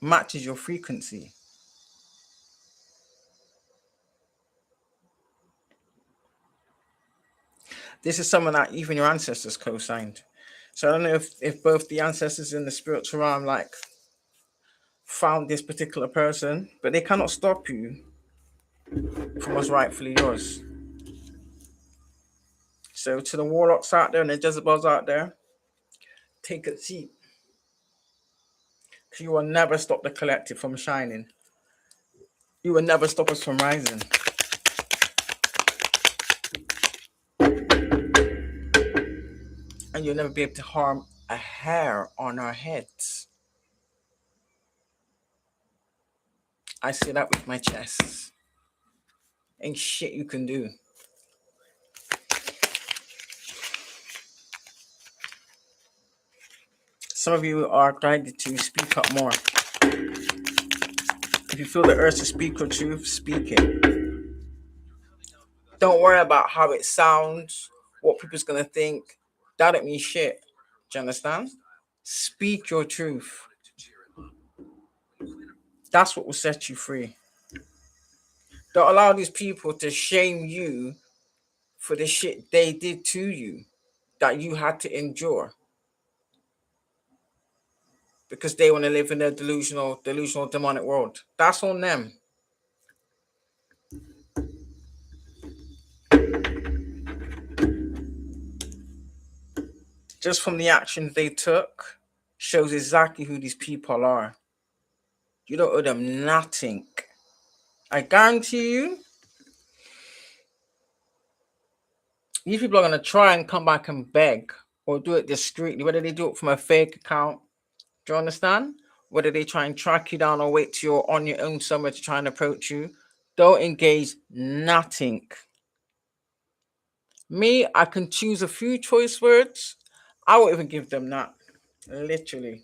matches your frequency. This is someone that even your ancestors co-signed. So I don't know if both the ancestors in the spiritual realm like found this particular person, but they cannot stop you from what's rightfully yours. So to the warlocks out there and the Jezebels out there, take a seat. Because you will never stop the collective from shining. You will never stop us from rising. And you'll never be able to harm a hair on our heads. I say that with my chest. Ain't shit you can do. Some of you are guided to speak up more. If you feel the urge to speak your truth, speak it. Don't worry about how it sounds, what people's gonna think. That don't mean shit. Do you understand? Speak your truth. That's what will set you free. Don't allow these people to shame you for the shit they did to you that you had to endure because they want to live in a delusional demonic world. That's on them. Just from the actions they took shows exactly who these people are. You don't owe them nothing. I guarantee you, these people are going to try and come back and beg or do it discreetly, whether they do it from a fake account. Do you understand? Whether they try and track you down or wait till you're on your own somewhere to try and approach you. Don't engage nothing. Me, I can choose a few choice words. I won't even give them that. Literally.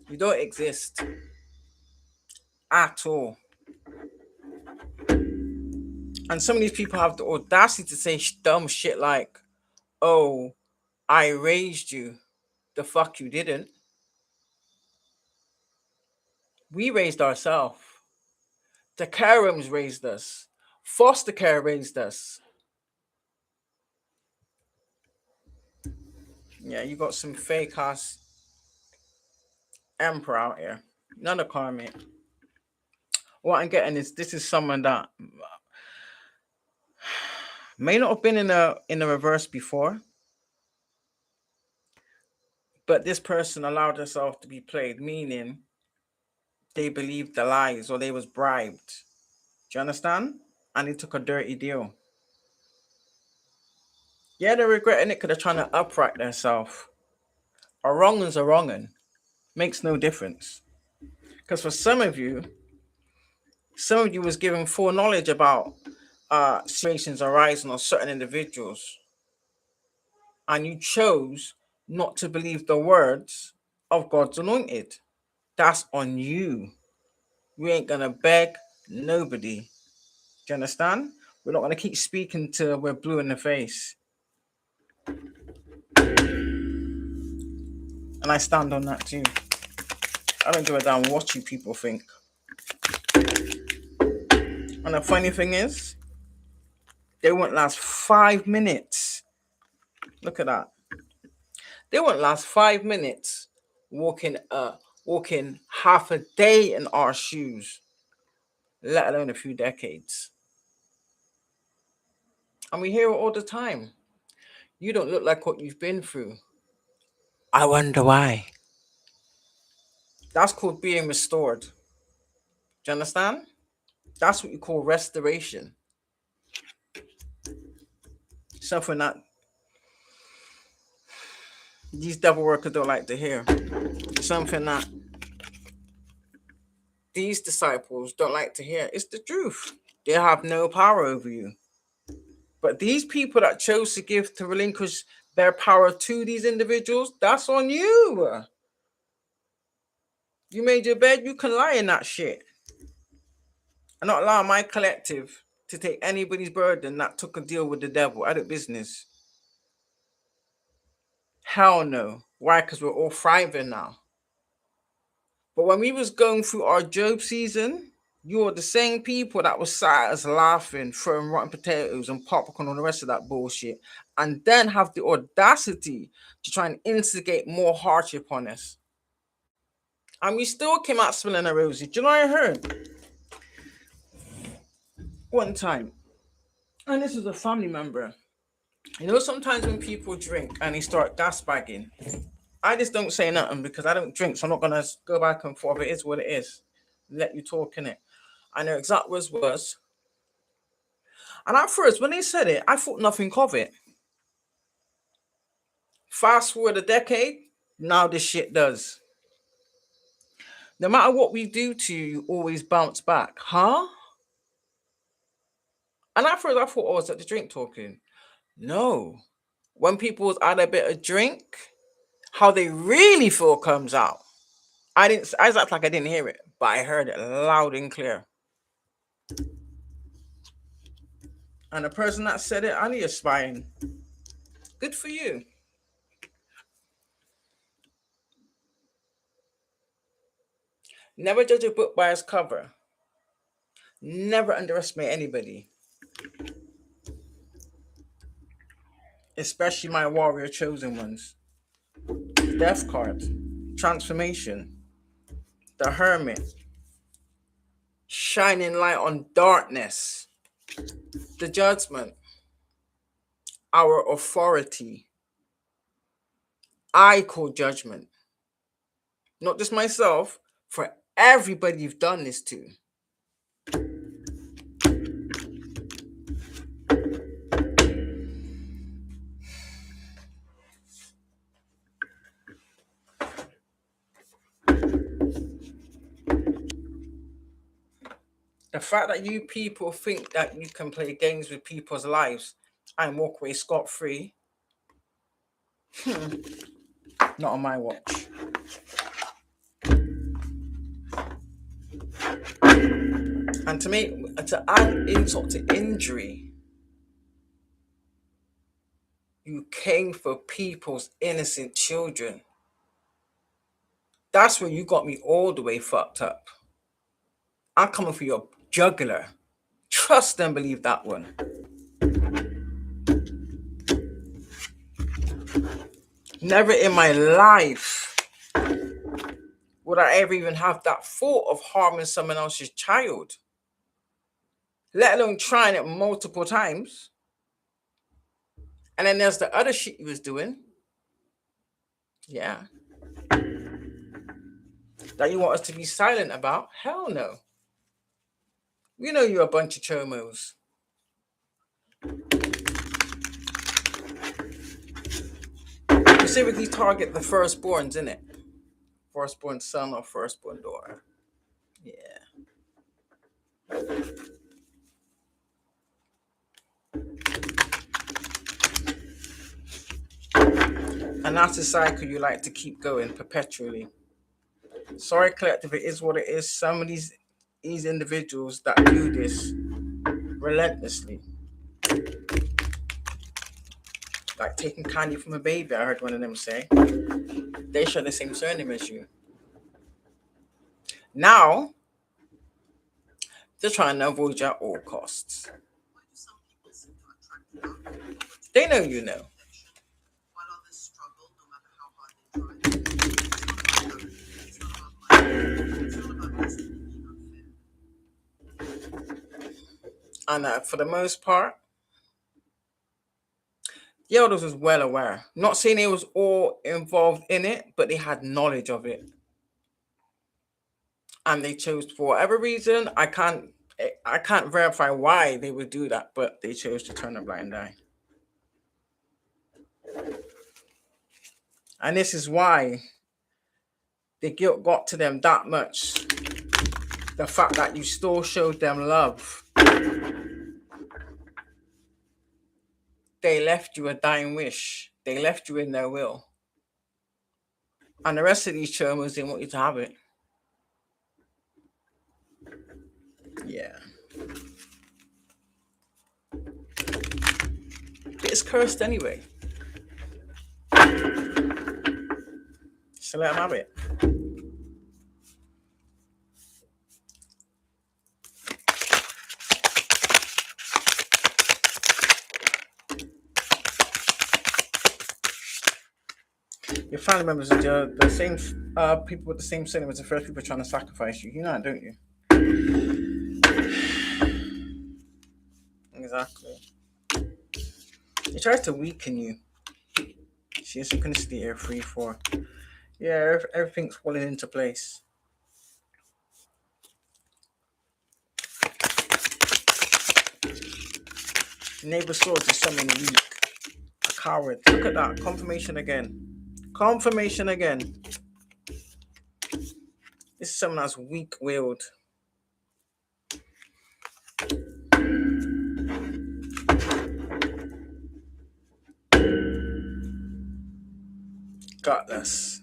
You don't exist at all. And some of these people have the audacity to say dumb shit like, oh, I raised you. The fuck you didn't. We raised ourselves. The care homes raised us. Foster care raised us. Yeah, you got some fake ass emperor out here. None of karma. What I'm getting is this is someone that may not have been in a reverse before, but this person allowed herself to be played, meaning they believed the lies or they was bribed. Do you understand? And they took a dirty deal. Yeah, they're regretting it because they're trying to upright themselves. A wrong is a wrongin'. Makes no difference. Because for some of you was given foreknowledge about situations arising on certain individuals, and you chose not to believe the words of God's anointed. That's on you. We ain't gonna beg nobody. Do you understand? We're not gonna keep speaking till we're blue in the face. And I stand on that too. I don't give a damn what you people think. And the funny thing is, they won't last 5 minutes. Look at that. They won't last 5 minutes walking half a day in our shoes, let alone a few decades. And we hear it all the time. You don't look like what you've been through. I wonder why. That's called being restored. Do you understand? That's what you call restoration. Something that these devil workers don't like to hear. Something that these disciples don't like to hear. It's the truth. They have no power over you. But these people that chose to relinquish their power to these individuals, that's on you. You made your bed, you can lie in that shit. I'm not allowing my collective to take anybody's burden that took a deal with the devil out of business. Hell no. Why? Because we're all thriving now. But when we was going through our Job season, you were the same people that was sat us laughing, throwing rotten potatoes and popcorn and the rest of that bullshit, and then have the audacity to try and instigate more hardship on us. And we still came out smelling a rosy. Do you know what I heard? One time, and this was a family member. You know, sometimes when people drink and they start gas bagging, I just don't say nothing because I don't drink, so I'm not gonna go back and forth. It is what it is. Let you talk in it. I know exact words was. And at first, when they said it, I thought nothing of it. Fast forward a decade, now this shit does. No matter what we do to you, you always bounce back. Huh? And at first I thought, oh, is that the drink talking? No. When people was had a bit of drink, how they really feel comes out. I was act like I didn't hear it, but I heard it loud and clear. And the person that said it, I need a spine. Good for you. Never judge a book by its cover. Never underestimate anybody. Especially my warrior chosen ones. Death card. Transformation. The hermit. Shining light on darkness. The judgment. Our authority. I call judgment. Not just myself, for everybody you've done this to. The fact that you people think that you can play games with people's lives and walk away scot-free, not on my watch. And to add insult to injury, You came for people's innocent children. That's where you got me all the way fucked up. I'm coming for your jugular. Trust and believe that one. Never in my life would I ever even have that thought of harming someone else's child, let alone trying it multiple times. And then there's the other shit he was doing. Yeah. That you want us to be silent about? Hell no. We know you're a bunch of chomos. Specifically target the firstborns, innit? Firstborn son or firstborn daughter. Yeah. And that's a cycle you like to keep going perpetually. Sorry, collective, it is what it is. Some of these individuals that do this relentlessly, like taking candy from a baby, I heard one of them say, they share the same surname as you. Now, they're trying to avoid you at all costs. They know you know. And for the most part, the elders was well aware. Not saying they was all involved in it, but they had knowledge of it. And they chose, for whatever reason, I can't verify why they would do that, but they chose to turn a blind eye. And this is why the guilt got to them that much. The fact that you still showed them love. They left you a dying wish. They left you in their will. And the rest of these chomos didn't want you to have it. Yeah. It's cursed anyway. So let them have it. Your family members are the same people with the same sin as the first people trying to sacrifice you. You know that, don't you? Exactly. He tries to weaken you. She is synchronicity here, 3-4. Yeah, everything's falling into place. Neighbor swords is someone weak. A coward. Look at that. Confirmation again. Confirmation again. This is someone that's weak-willed. Gutless.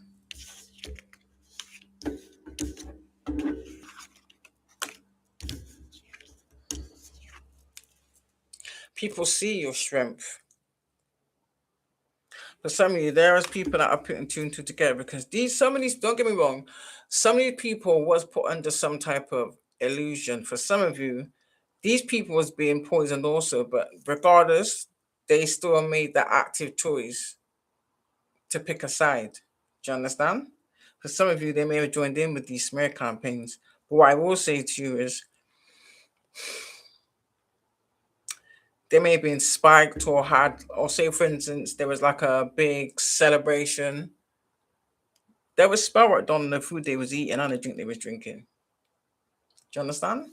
People see your strength. For some of you, there is people that are putting two and two together because some of these, don't get me wrong, some of these people was put under some type of illusion. For some of you, these people was being poisoned also, but regardless, they still made the active choice to pick a side. Do you understand? For some of you, they may have joined in with these smear campaigns. But what I will say to you is, they may have been spiked or say, for instance, there was like a big celebration. There was spell work done on the food they was eating and the drink they was drinking. Do you understand?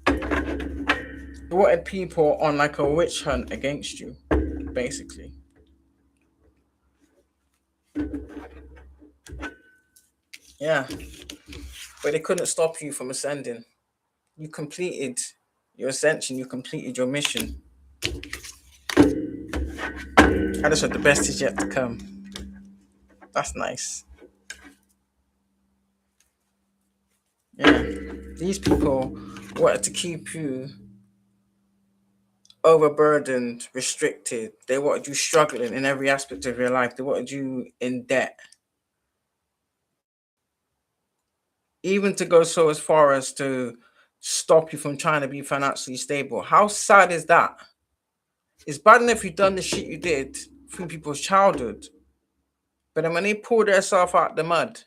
They wanted people on like a witch hunt against you, basically. Yeah. But they couldn't stop you from ascending. You completed your ascension, you completed your mission. I just said the best is yet to come. That's nice. Yeah. These people wanted to keep you overburdened, restricted. They wanted you struggling in every aspect of your life. They wanted you in debt. Even to go so as far as to stop you from trying to be financially stable. How sad is that? It's bad enough you've done the shit you did through people's childhood. But then when they pull themselves out the mud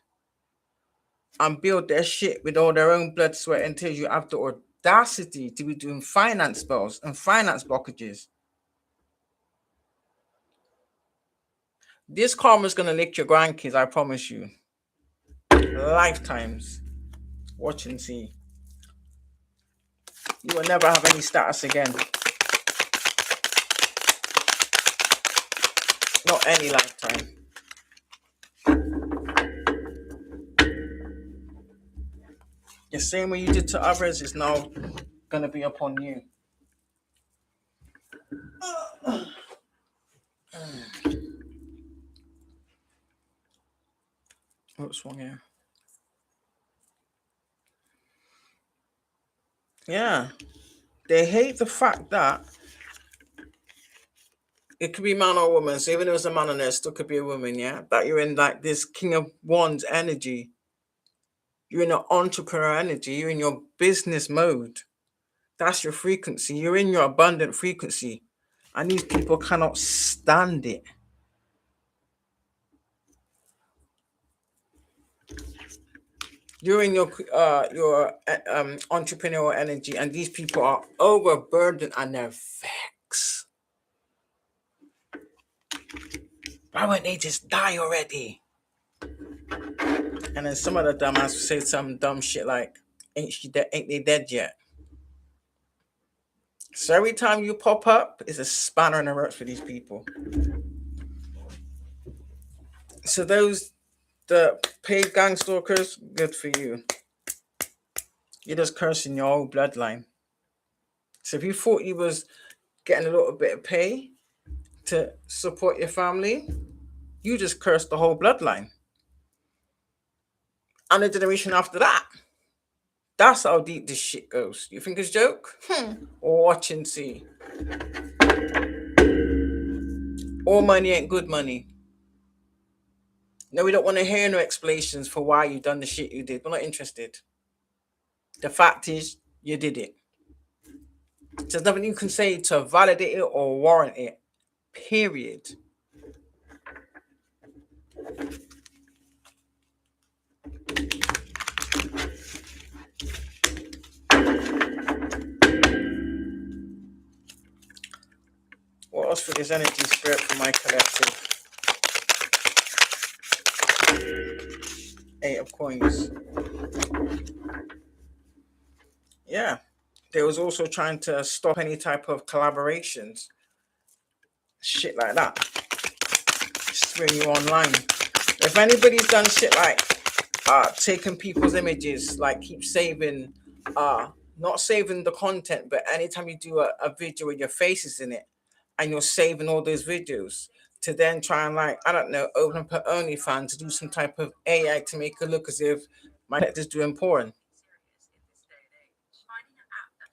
and build their shit with all their own blood, sweat, and tears, you have the audacity to be doing finance spells and finance blockages. This karma is going to lick your grandkids, I promise you. Lifetimes. Watch and see. You will never have any status again. Not any lifetime. The same way you did to others is now going to be upon you. What's wrong here? Yeah. They hate the fact that it could be man or woman. So even if it was a man and there still could be a woman, yeah? That you're in like this King of Wands energy. You're in an entrepreneur energy. You're in your business mode. That's your frequency. You're in your abundant frequency. And these people cannot stand it. You're in your entrepreneurial energy, and these people are overburdened and they're vexed. Why won't they just die already? And then some of the dumbass say some dumb shit like, ain't they dead yet? So every time you pop up, it's a spanner in the works for these people. So those, the paid gang stalkers, good for you. You're just cursing your whole bloodline. So if you thought you was getting a little bit of pay to support your family, you just cursed the whole bloodline. And the generation after that. That's how deep this shit goes. You think it's a joke? Or watch and see. All money ain't good money. No, we don't want to hear no explanations for why you done the shit you did. We're not interested. The fact is, you did it. There's nothing you can say to validate it or warrant it. Period. What else for this energy spirit for my collective? 8 of coins. Yeah. They was also trying to stop any type of collaborations. Shit like that. Just bring you online. If anybody's done shit like taking people's images, like keep saving, not saving the content, but anytime you do a video with your faces in it, and you're saving all those videos to then try and like, I don't know, open up an OnlyFans to do some type of AI to make it look as if my collector's doing porn.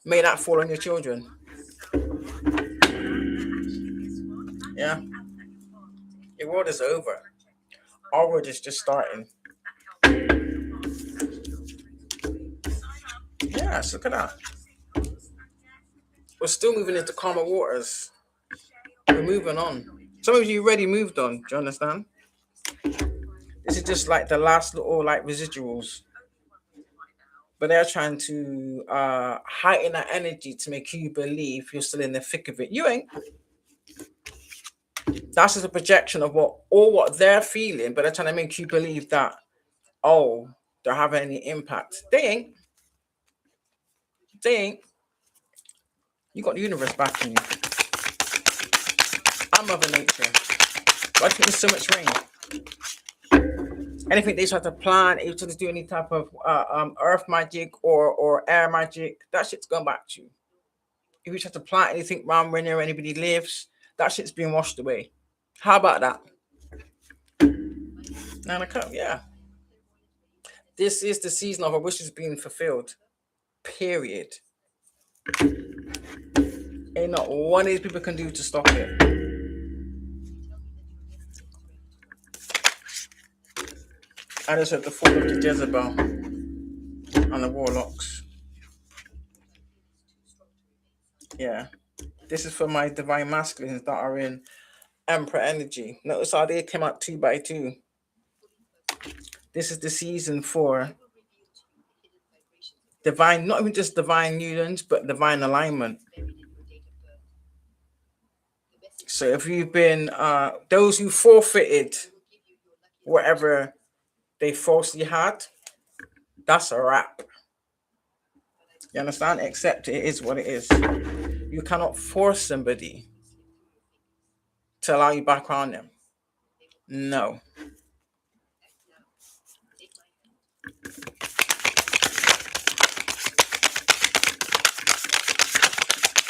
May that fall on your children. Yeah. Your world is over. Our world is just starting. Yes, look at that. We're still moving into calmer waters. We're moving on. Some of you already moved on. Do you understand? This is just like the last little like residuals. But they're trying to heighten that energy to make you believe you're still in the thick of it. You ain't. That's just a projection of what they're feeling, but they're trying to make you believe that, oh, they're having any impact. They ain't. They ain't. You got the universe backing you. I'm Mother Nature. Why do you think there's so much rain? Anything they try to plan, they try to do any type of earth magic or air magic, that shit's going back to you. If you try to plant anything around where anybody lives, that shit's being washed away. How about that? 9 o'clock, yeah. This is the season of our wishes being fulfilled. Period. Ain't Ain't not one of these people can do to stop it. I just heard the fall of the Jezebel and the warlocks. Yeah. This is for my divine masculines that are in Emperor energy. Notice how they came out 2 by 2. This is the season for divine, not even just divine unions, but divine alignment. So if you've been those who forfeited whatever they falsely had, that's a wrap. You understand? Except it is what it is. You cannot force somebody to allow you back on them. No.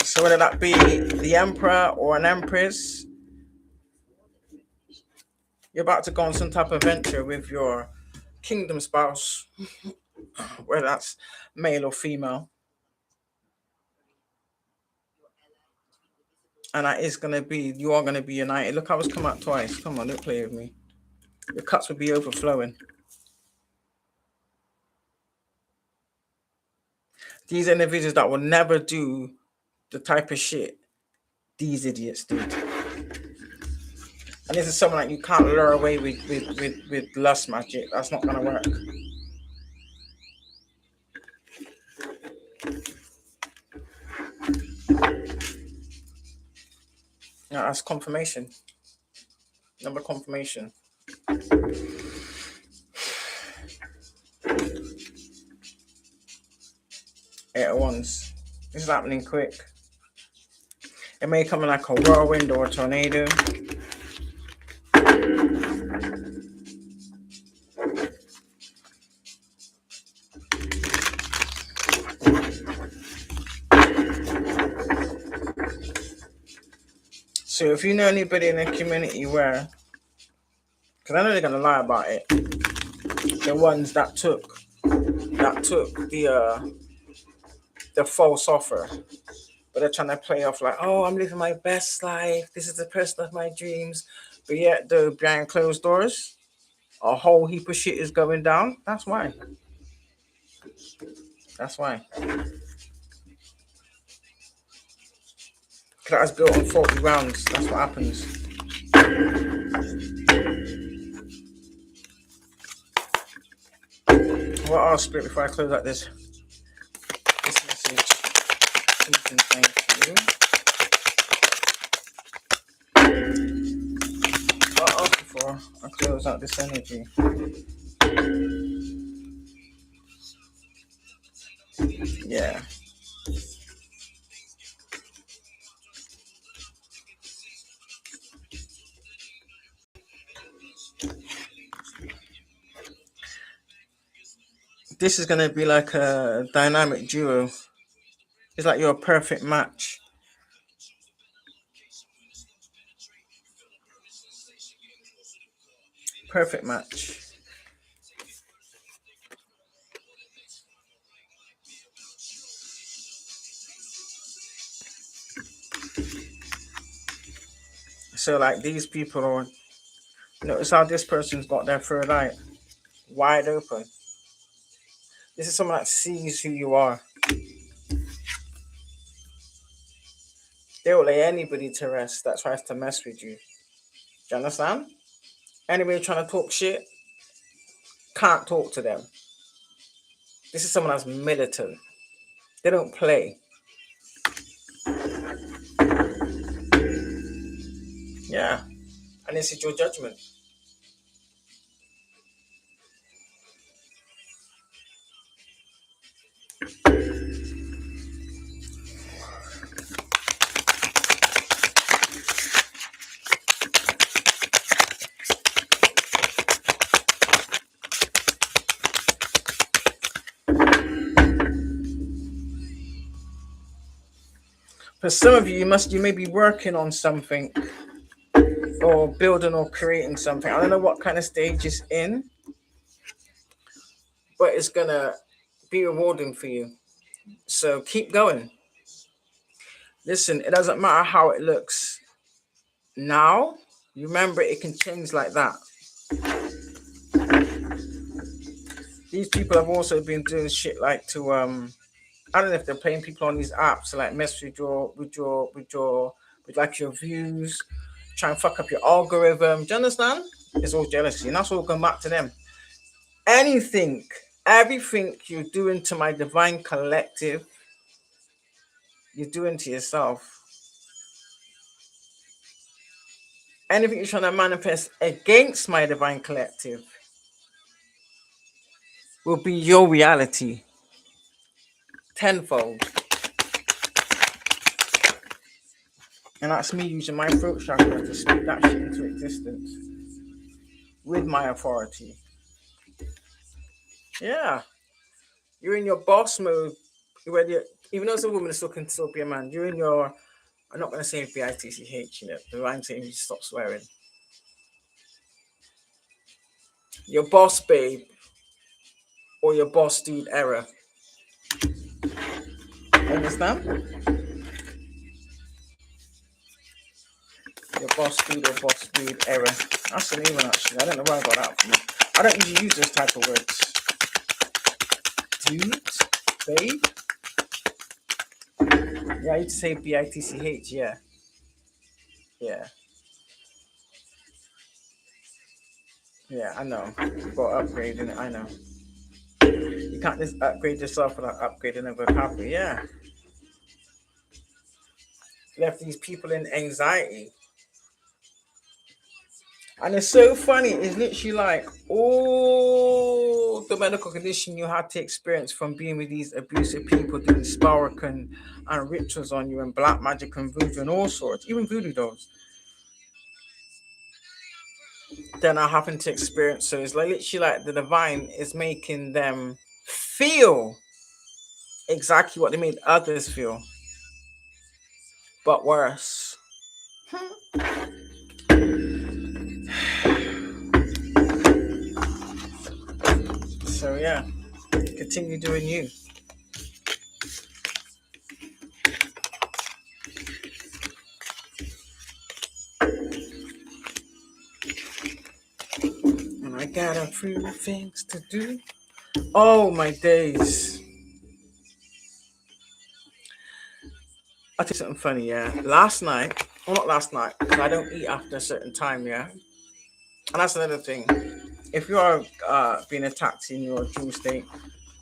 So whether that be the emperor or an empress, you're about to go on some type of venture with your kingdom spouse, whether that's male or female. And that is going to be, you are going to be united. Look, I was come out twice. Come on, don't play with me. Your cups will be overflowing. These individuals that will never do the type of shit these idiots did. And this is someone that you can't lure away with lust magic. That's not going to work. No, that's confirmation. Number confirmation. 8 of Wands. This is happening quick. It may come in like a whirlwind or a tornado. So if you know anybody in the community where, because I know they're gonna lie about it, the ones that took the false offer, but they're trying to play off like, oh, I'm living my best life. This is the person of my dreams, but yet the behind closed doors, a whole heap of shit is going down. That's why. That's why. That's built on 40 rounds. That's what happens. What else, Spirit, before I close out this message? Thank you. What else before I close out this energy? Yeah. This is going to be like a dynamic duo. It's like you're a perfect match. Perfect match. So like these people are, notice how this person's got their third eye wide open. This is someone that sees who you are. They will lay anybody to rest that tries to mess with you. Do you understand? Anybody trying to talk shit, can't talk to them. This is someone that's militant. They don't play. Yeah. And this is your judgment. For some of you, you may be working on something or building or creating something. I don't know what kind of stage it's in, but it's gonna be rewarding for you. So keep going. Listen, it doesn't matter how it looks now. You remember, it can change like that. These people have also been doing shit like to I don't know if they're paying people on these apps to like mess with like your views, try and fuck up your algorithm. Do you understand? It's all jealousy, and that's all going back to them. Anything, everything you're doing to my divine collective, you're doing to yourself. Anything you're trying to manifest against my divine collective will be your reality tenfold. And that's me using my throat chakra to speak that shit into existence with my authority. Yeah. You're in your boss mode. Even though some women are still can still be a man, you're in your, I'm not going to say BITCH, you know, the I'm saying you stop swearing. Your boss babe or your boss dude era. Understand? Your boss dude era. That's a new one actually. I don't know where I got that from. I don't usually use those type of words. Dude, babe. Yeah, I used to say BITCH, yeah. Yeah. Yeah, I know. Got upgrading it, I know. You can't just upgrade yourself without upgrading a vocabulary, yeah. Left these people in anxiety. And it's so funny, it's literally like all the medical condition you had to experience from being with these abusive people doing spell and rituals on you and black magic and voodoo and all sorts, even voodoo dolls. Then I happen to experience. So it's like literally like the divine is making them feel exactly what they made others feel, but worse. So yeah, continue doing you. And I got a few things to do. Oh my days. I'll tell you something funny, yeah. Last night, well not last night, because I don't eat after a certain time, yeah. And that's another thing. If you are being attacked in your dream state,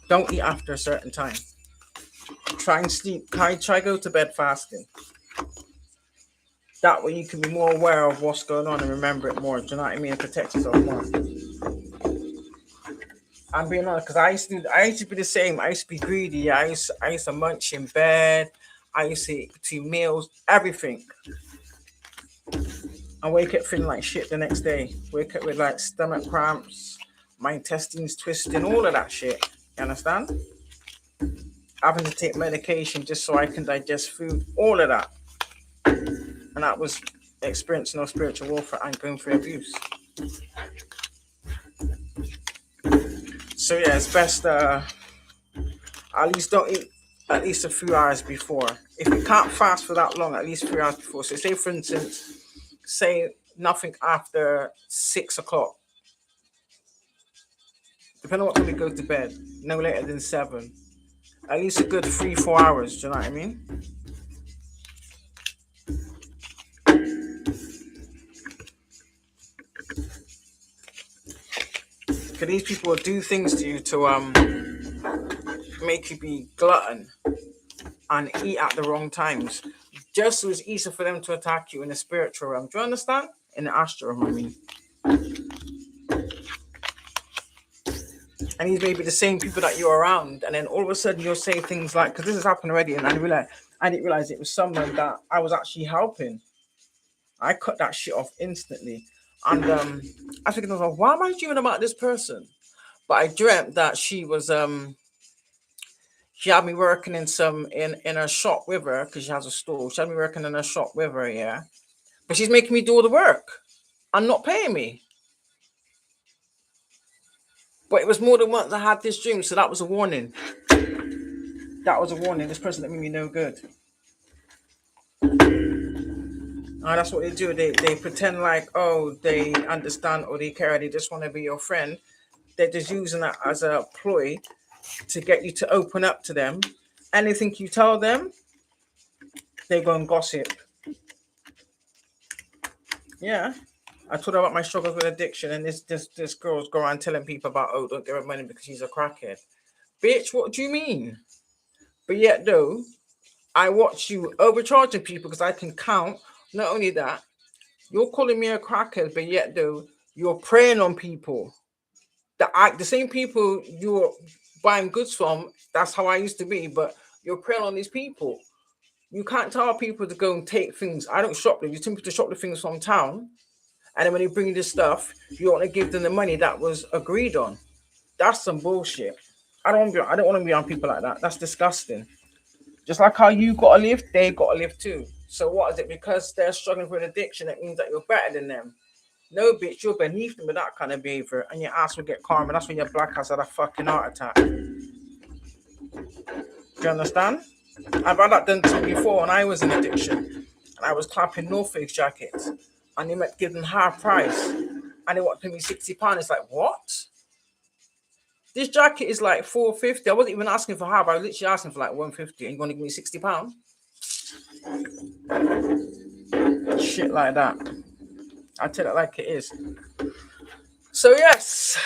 don't eat after a certain time. Try and sleep. Try go to bed fasting. That way you can be more aware of what's going on and remember it more. Do you know what I mean? And protect yourself more. I'm being honest, because I used to be the same. I used to be greedy. I used to munch in bed. I used to eat between meals, everything. I wake up feeling like shit the next day. Wake up with like stomach cramps, my intestines twisting, all of that shit. You understand? Having to take medication just so I can digest food, all of that. And that was experiencing no spiritual warfare and going through abuse. So yeah, it's best at least don't eat at least a few hours before. If you can't fast for that long, at least 3 hours before. So say for instance, say nothing after 6 o'clock. Depending on what time you go to bed, no later than 7. At least a good 3-4 hours, do you know what I mean? Because these people will do things to you to make you be glutton and eat at the wrong times. Just so it's easier for them to attack you in the spiritual realm. Do you understand? In the astral realm, I mean. And these may be the same people that you're around, and then all of a sudden you'll say things like, because this has happened already, and I didn't realize it was someone that I was actually helping. I cut that shit off instantly. And I was thinking, why am I dreaming about this person? But I dreamt that she was she had me working in a shop with her because she has a store. She had me working in a shop with her, yeah. But she's making me do all the work and not paying me. But it was more than once I had this dream, so that was a warning. That was a warning. This person that made me no good. That's what they do. They pretend like, oh, they understand or they care. They just want to be your friend. They're just using that as a ploy to get you to open up to them. Anything you tell them, they go and gossip. Yeah. I told her about my struggles with addiction, and this girl's go around telling people about, oh, don't give her money because she's a crackhead. Bitch, what do you mean? But yet, though, I watch you overcharging people because I can count. Not only that, you're calling me a crackhead, but yet, though, you're preying on people. The same people you're buying goods from, that's how I used to be, but you're preying on these people. You can't tell people to go and take things. I don't shoplift. You tell me to shoplift things from town. And then when you bring you this stuff, you want to give them the money that was agreed on. That's some bullshit. I don't want to be on people like that. That's disgusting. Just like how you got to live, they got to live too. So what is it? Because they're struggling with addiction, it means that you're better than them. No, bitch, you're beneath them with that kind of behavior, and your ass will get karma. That's when your black ass had a fucking heart attack. Do you understand? I've had that done to me before when I was in addiction, and I was clapping North Face jackets, and they might give them half price, and they want to pay me £60. It's like, what? This jacket is like £4.50. I wasn't even asking for half. I was literally asking for like £1.50, and you're going to give me £60? Shit like that. I tell it like it is. So yes.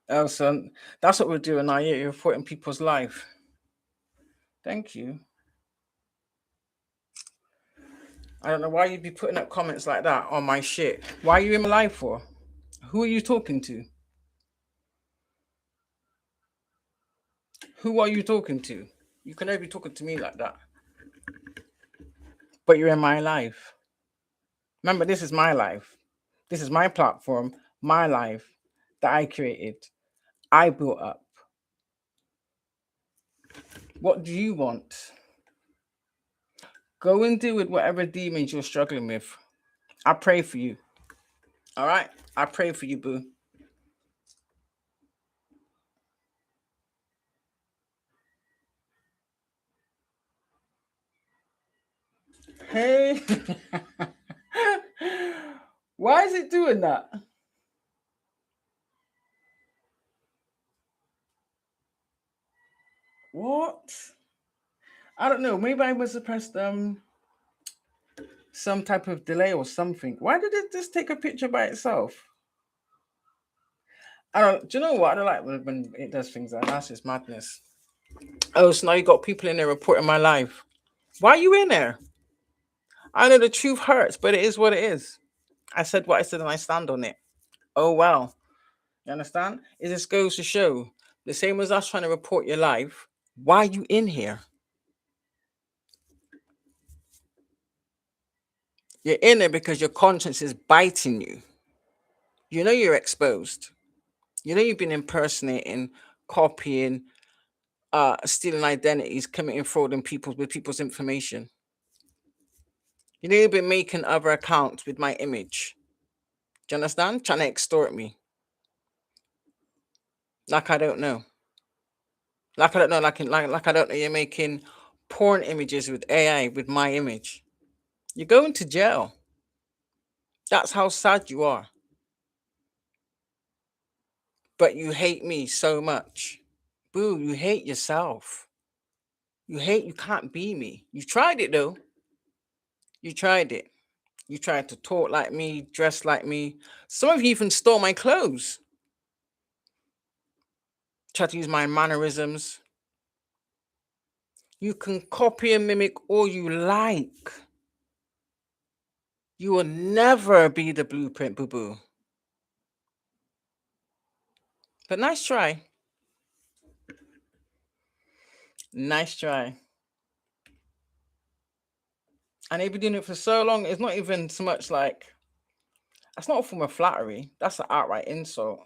Oh, so that's what we're doing now. You're reporting people's life. Thank you. I don't know why you'd be putting up comments like that on my shit. Why are you in my life for? Who are you talking to? Who are you talking to? You can never be talking to me like that. But you're in my life. Remember, this is my life. This is my platform, my life that I created. I built up. What do you want? Go and deal with whatever demons you're struggling with. I pray for you. All right? I pray for you, boo. Hey. Why is it doing that? What? I don't know. Maybe I must have pressed some type of delay or something. Why did it just take a picture by itself? I don't. Do you know what? I don't like when it does things like that. That's just madness. Oh, so now you got people in there reporting my life. Why are you in there? I know the truth hurts, but it is what it is. I said what I said and I stand on it. Oh well. You understand? It just goes to show the same as us trying to report your life. Why are you in here? You're in there because your conscience is biting you. You know you're exposed. You know you've been impersonating, copying, stealing identities, committing fraud in people's information. You know you've been making other accounts with my image. Do you understand? Trying to extort me. Like I don't know. Like I don't know. Like I don't know. You're making porn images with AI with my image. You're going to jail. That's how sad you are. But you hate me so much. Boo, you hate yourself. You can't be me. You tried it though. You tried it. You tried to talk like me, dress like me. Some of you even stole my clothes. Tried to use my mannerisms. You can copy and mimic all you like. You will never be the blueprint, boo boo. But nice try. Nice try. And they've been doing it for so long, it's not even so much like, that's not a form of flattery. That's an outright insult.